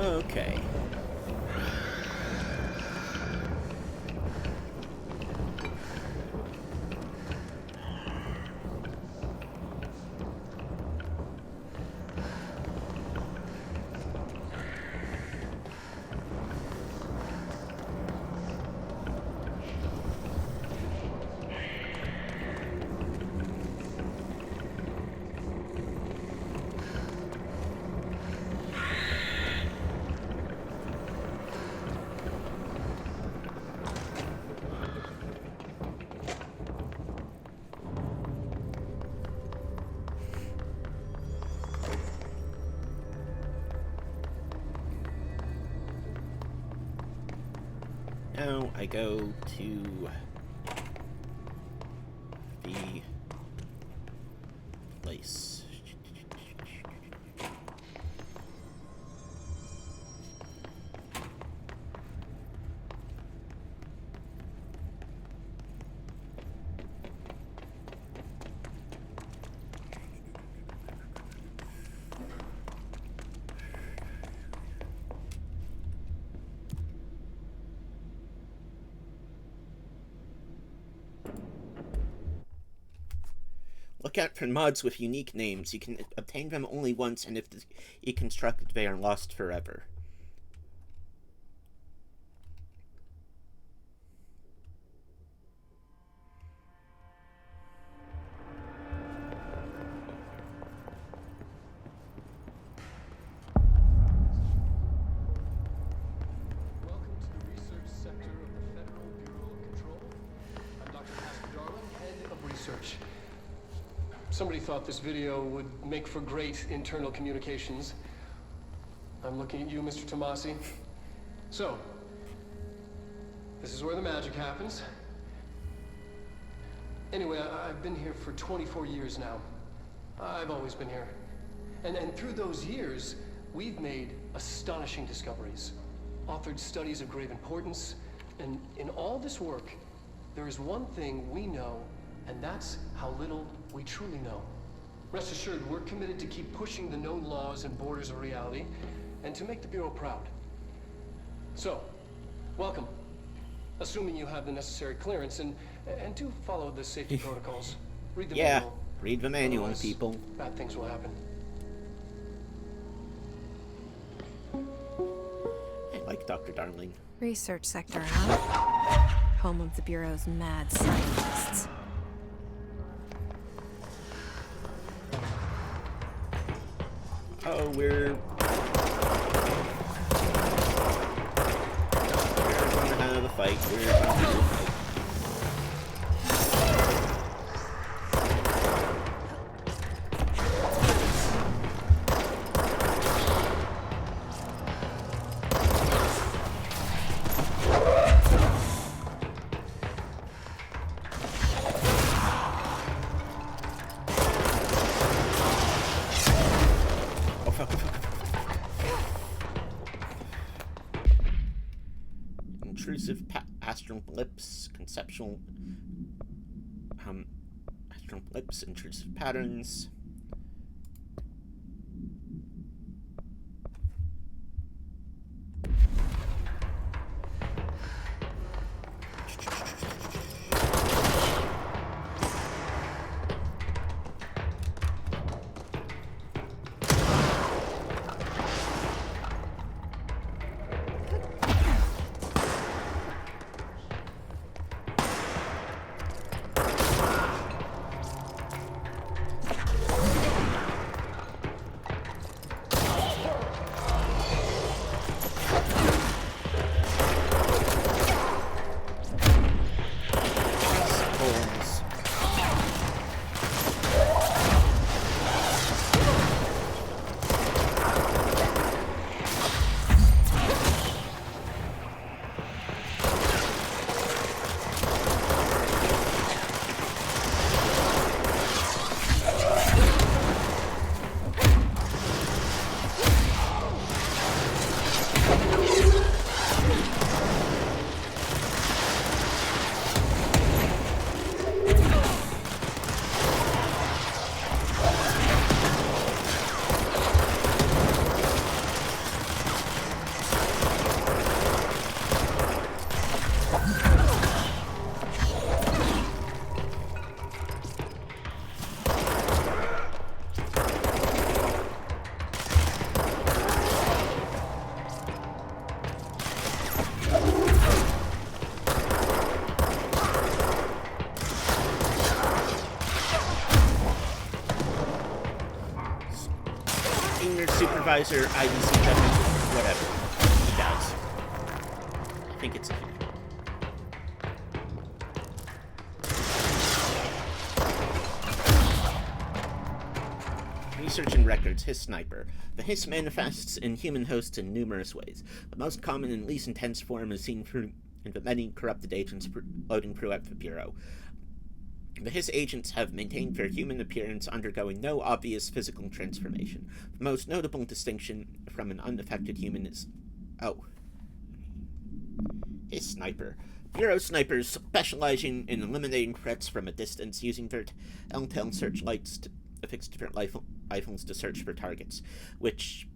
Okay. Now I go to the place. Look out for mods with unique names. You can obtain them only once, and if deconstructed, they are lost forever. Welcome to the research sector of the Federal Bureau of Control. I'm Dr. Pastor Darling, head of research. Somebody thought this video would make for great internal communications. I'm looking at you, Mr. Tomasi. So, this is where the magic happens. Anyway, I've been here for 24 years now. I've always been here. And through those years, we've made astonishing discoveries, authored studies of grave importance, and in all this work, there is one thing we know, and that's how little we truly know. Rest assured, we're committed to keep pushing the known laws and borders of reality, and to make the Bureau proud. So, welcome. Assuming you have the necessary clearance, and do follow the safety protocols. Read the manual. Read the manual, Otherwise, people. bad things will happen. I like Dr. Darling. Research sector, huh? Home of the Bureau's mad scientists. Oh, we're gonna have a fight. We're gonna have a fight. Intrusive astral blips, conceptual astral blips, intrusive patterns. Supervisor, IDC, whatever. He does. I think it's a he. Research and records, Hiss Sniper. The Hiss manifests in human hosts in numerous ways. The most common and least intense form is seen in the many corrupted agents floating throughout the Bureau. The Hiss agents have maintained their human appearance, undergoing no obvious physical transformation. The most notable distinction from an unaffected human is... Hiss Sniper. Bureau snipers specializing in eliminating threats from a distance, using their telltale searchlights to affix different rifles to search for targets, which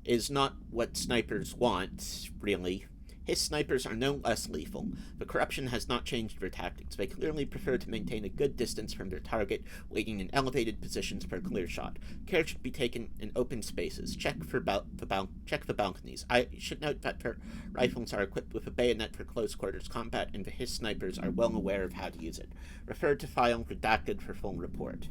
is not what snipers want, really. His snipers are no less lethal. The corruption has not changed their tactics. They clearly prefer to maintain a good distance from their target, waiting in elevated positions per clear shot. Care should be taken in open spaces. Check the balconies. I should note that their rifles are equipped with a bayonet for close quarters combat, and the His snipers are well aware of how to use it. Refer to file redacted for full report.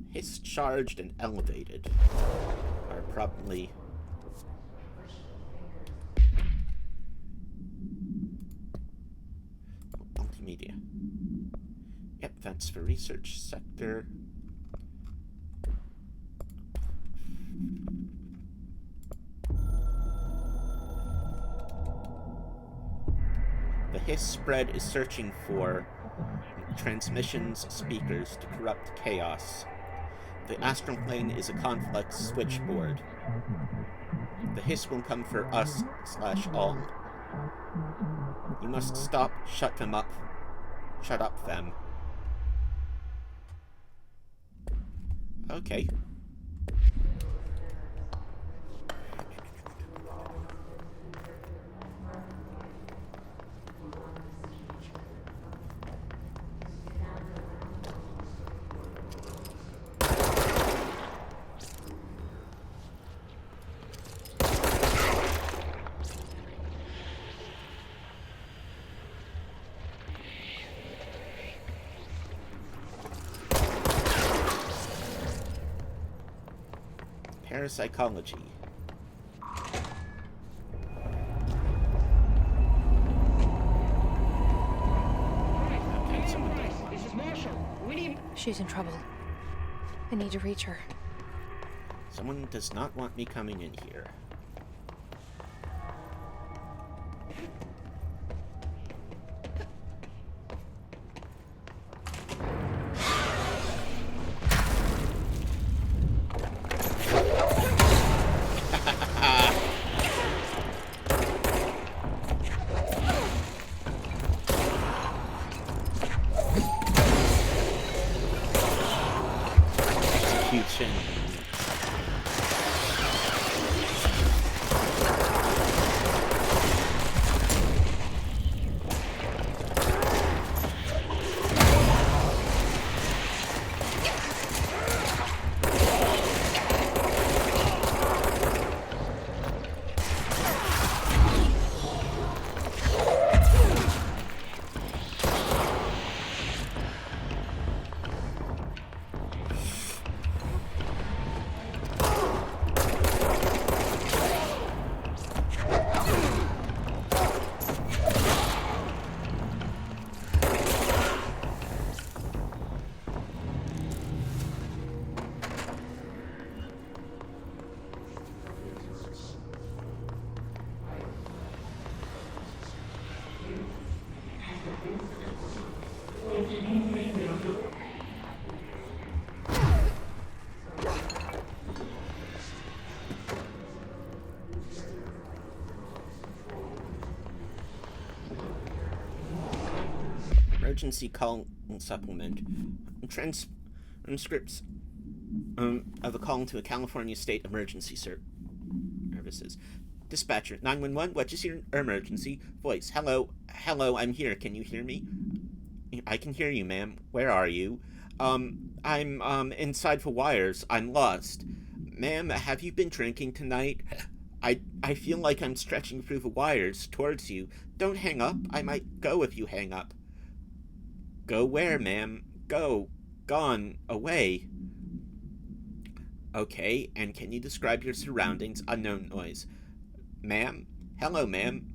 His charged and elevated are probably multimedia. Yep, that's the research sector. The Hiss spread is searching for transmissions speakers to corrupt chaos. The astral plane is a conflict switchboard. The Hiss will come for us/all. You must stop, shut them up. Shut up, them. Okay. Parapsychology. This is Marshall. We need... She's in trouble. I need to reach her. Someone does not want me coming in here. Execution. Emergency call supplement. Transcripts of a call to a California State Emergency Services. Dispatcher, 911, what is your emergency? Voice, hello, I'm here, can you hear me? I can hear you, ma'am. Where are you? I'm inside the wires. I'm lost. Ma'am, have you been drinking tonight? I feel like I'm stretching through the wires towards you. Don't hang up. I might go if you hang up. Go where, ma'am? Go. Gone. Away. Okay, and can you describe your surroundings? Unknown noise. Ma'am? Hello, ma'am.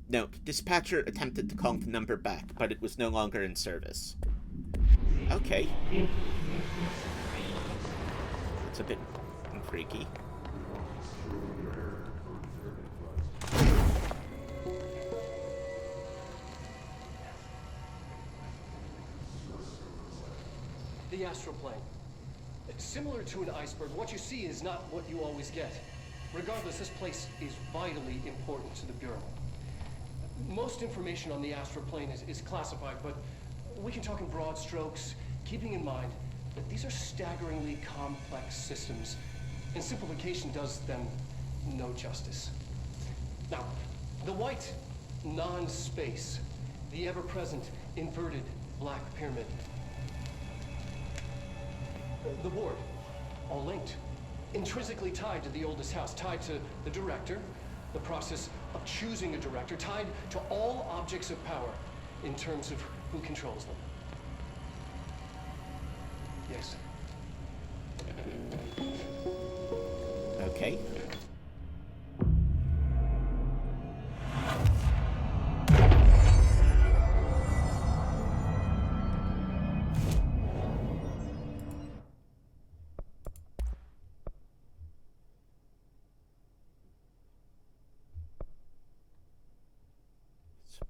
Note, dispatcher attempted to call the number back, but it was no longer in service. Okay. It's a bit freaky. The astral plane. Similar to an iceberg, what you see is not what you always get. Regardless, this place is vitally important to the Bureau. Most information on the astral plane is classified, but we can talk in broad strokes, keeping in mind that these are staggeringly complex systems, and simplification does them no justice. Now, the white non-space, the ever-present inverted black pyramid. The board, all linked, intrinsically tied to the oldest house, tied to the director, the process of choosing a director, tied to all objects of power in terms of who controls them. Yes. Okay.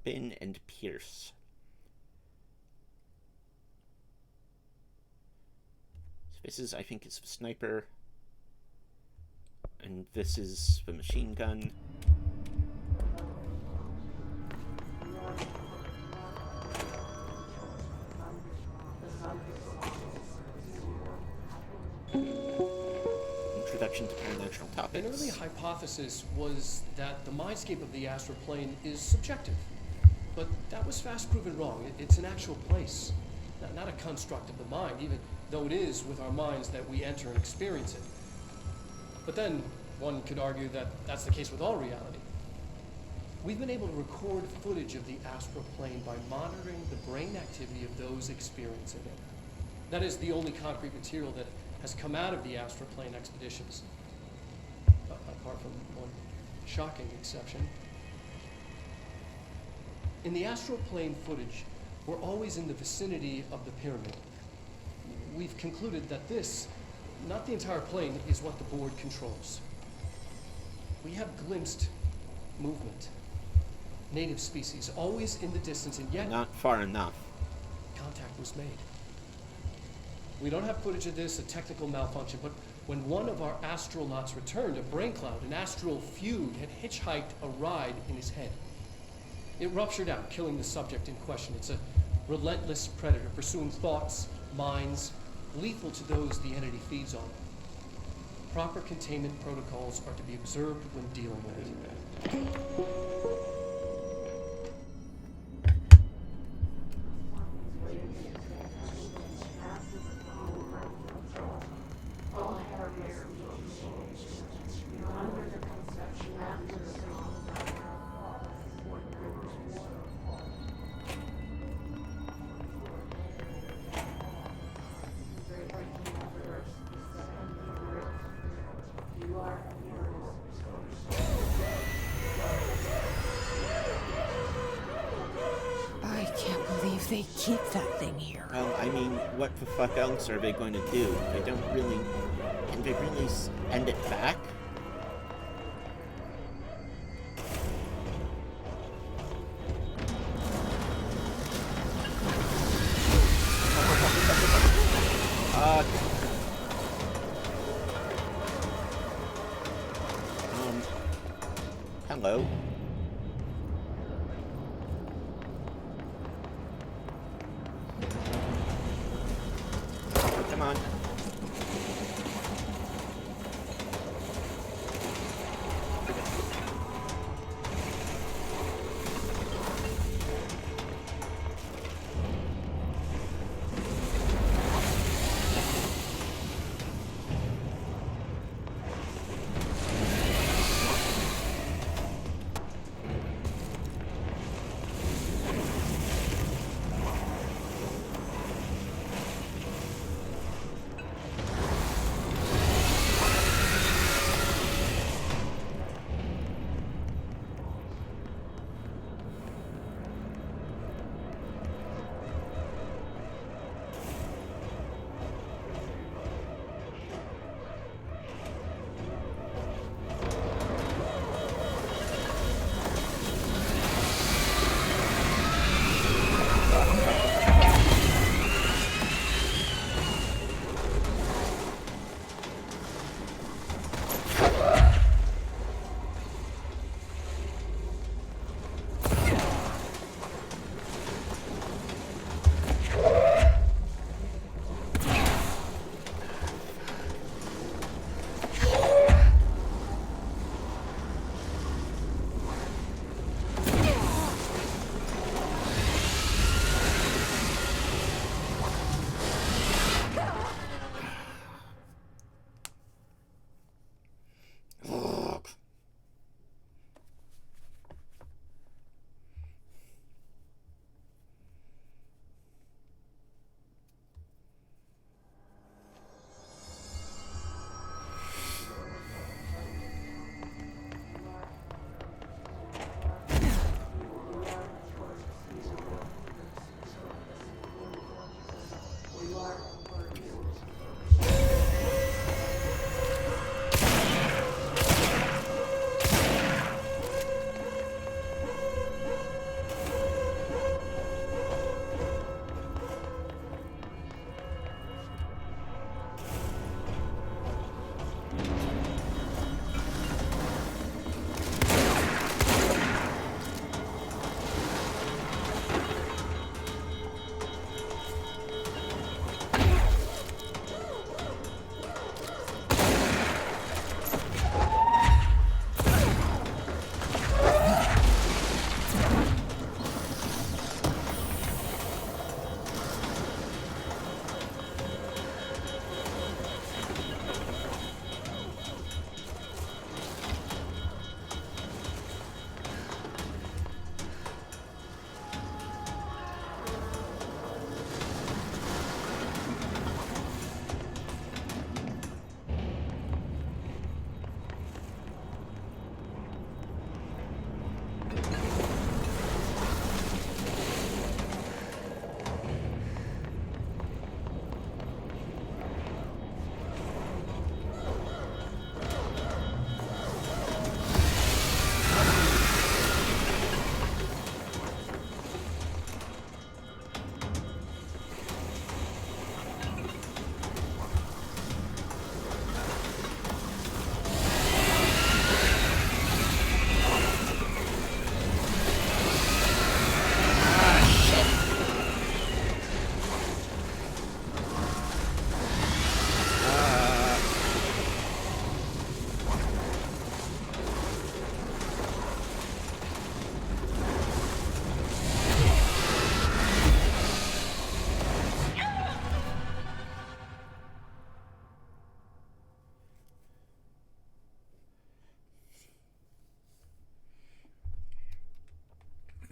Spin and pierce. So this is, I think, is the sniper. And this is the machine gun. Introduction to Paranormal Topics. An early hypothesis was that the mindscape of the astral plane is subjective. But that was fast proven wrong. It's an actual place, not a construct of the mind, even though it is with our minds that we enter and experience it. But then, one could argue that that's the case with all reality. We've been able to record footage of the astral plane by monitoring the brain activity of those experiencing it. That is the only concrete material that has come out of the astral plane expeditions. Apart from one shocking exception. In the astral plane footage, we're always in the vicinity of the pyramid. We've concluded that this, not the entire plane, is what the board controls. We have glimpsed movement. Native species, always in the distance, and yet... Not far enough. Contact was made. We don't have footage of this, a technical malfunction, but when one of our astronauts returned, a brain cloud, an astral feud, had hitchhiked a ride in his head. It ruptured out, killing the subject in question. It's a relentless predator, pursuing thoughts, minds, lethal to those the entity feeds on. Proper containment protocols are to be observed when dealing with it. They keep that thing here. Well, I mean, what the fuck else are they going to do? They don't really... Can they really end it back? Hello? Come on.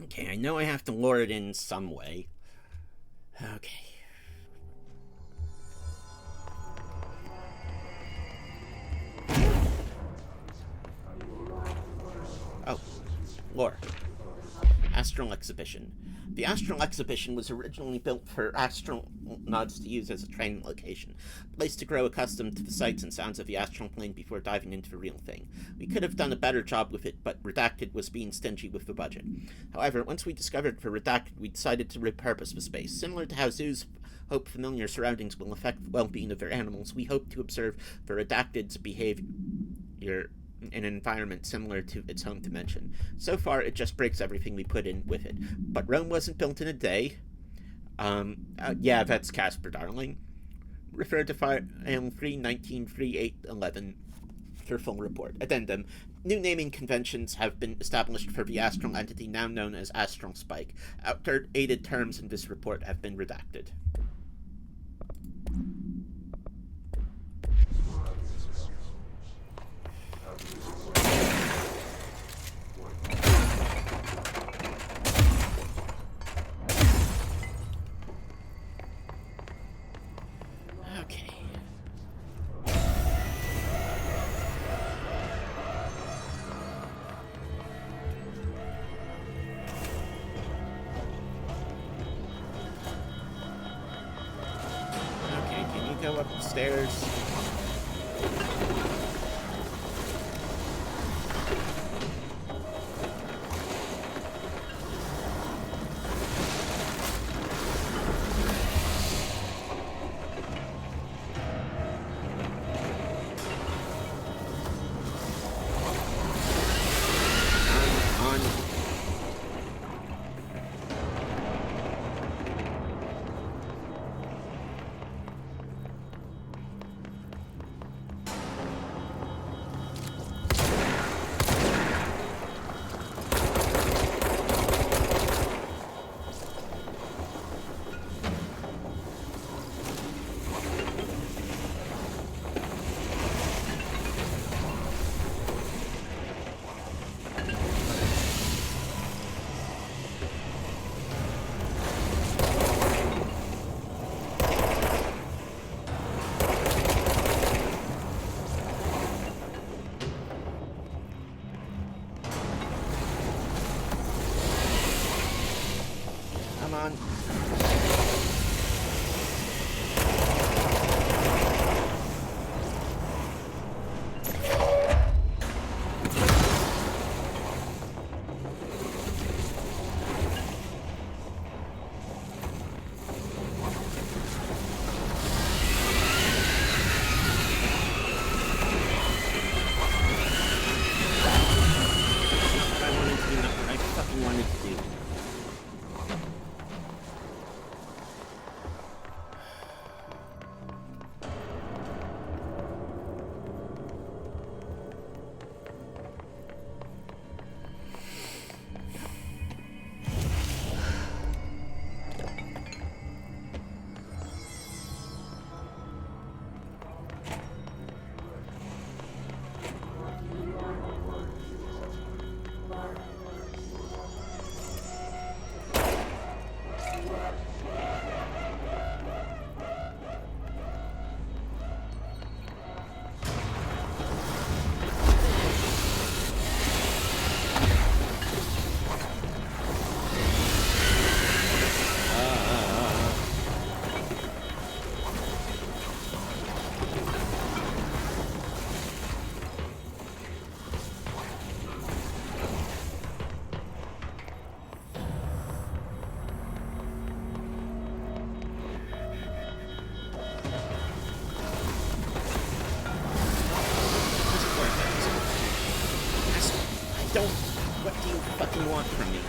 Okay, I know I have to lure it in some way. Okay. Oh, lore. Astral Exhibition. The Astral Exhibition was originally built for astronauts to use as a training location, a place to grow accustomed to the sights and sounds of the astral plane before diving into the real thing. We could have done a better job with it, but Redacted was being stingy with the budget. However, once we discovered for Redacted, we decided to repurpose the space. Similar to how zoos hope familiar surroundings will affect the well-being of their animals, we hope to observe the Redacted's behavior in an environment similar to its home dimension. So far, it just breaks everything we put in with it. But Rome wasn't built in a day. Yeah, that's Casper, darling. Refer to File 3193811 for full report. Addendum. New naming conventions have been established for the astral entity now known as Astral Spike. Outdated terms in this report have been redacted. Okay. Okay, can you go upstairs? Come on. I fucking wanted to do. What do you fucking want from me?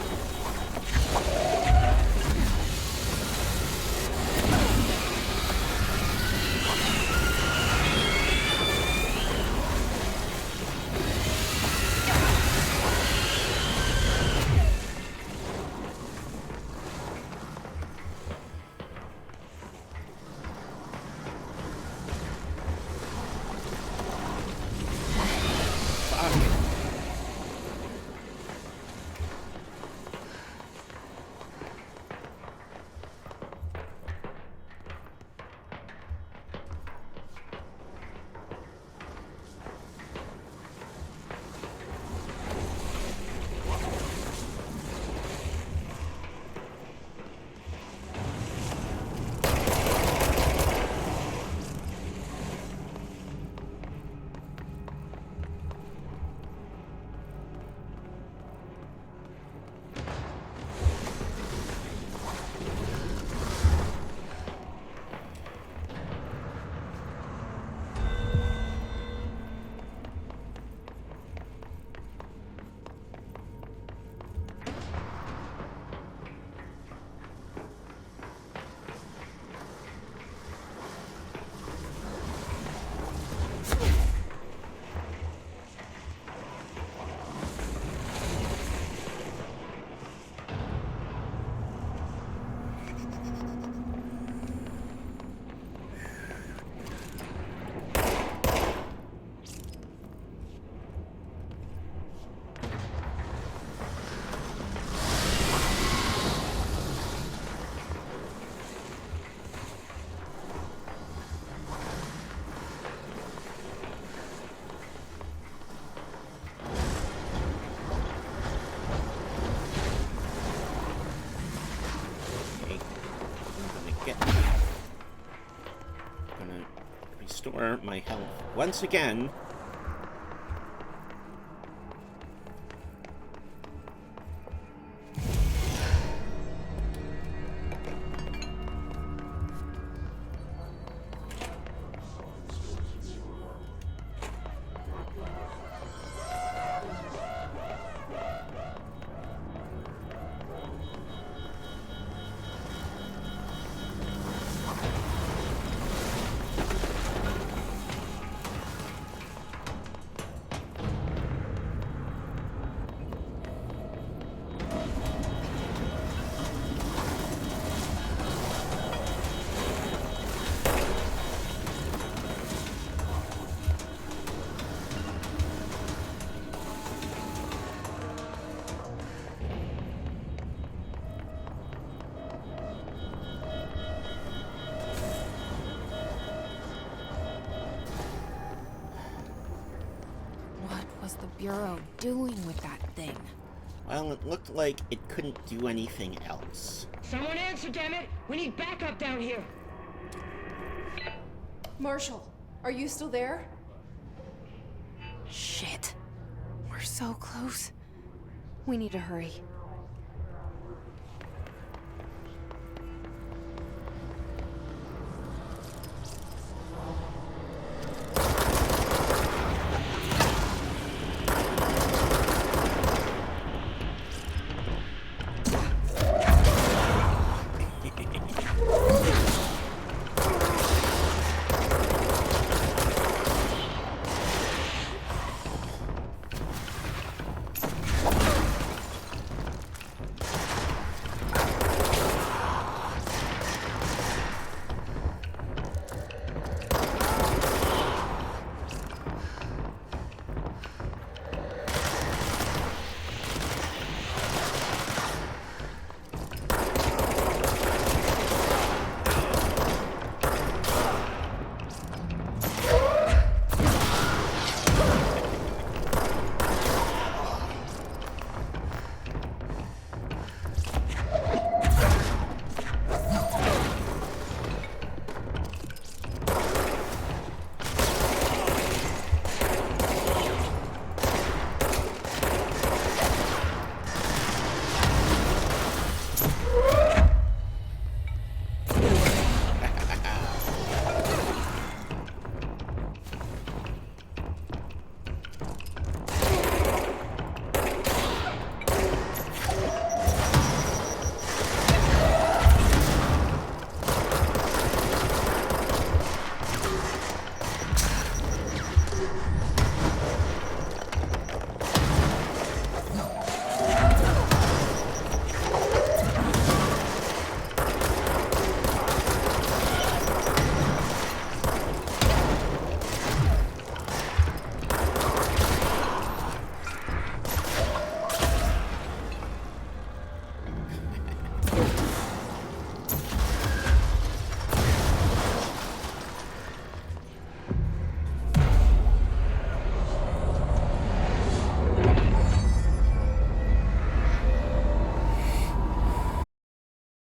get... Gonna restore my health once again. The Bureau doing with that thing? Well, it looked like it couldn't do anything else. Someone answer, damn it! We need backup down here. Marshall, are you still there? Shit. We're so close. We need to hurry.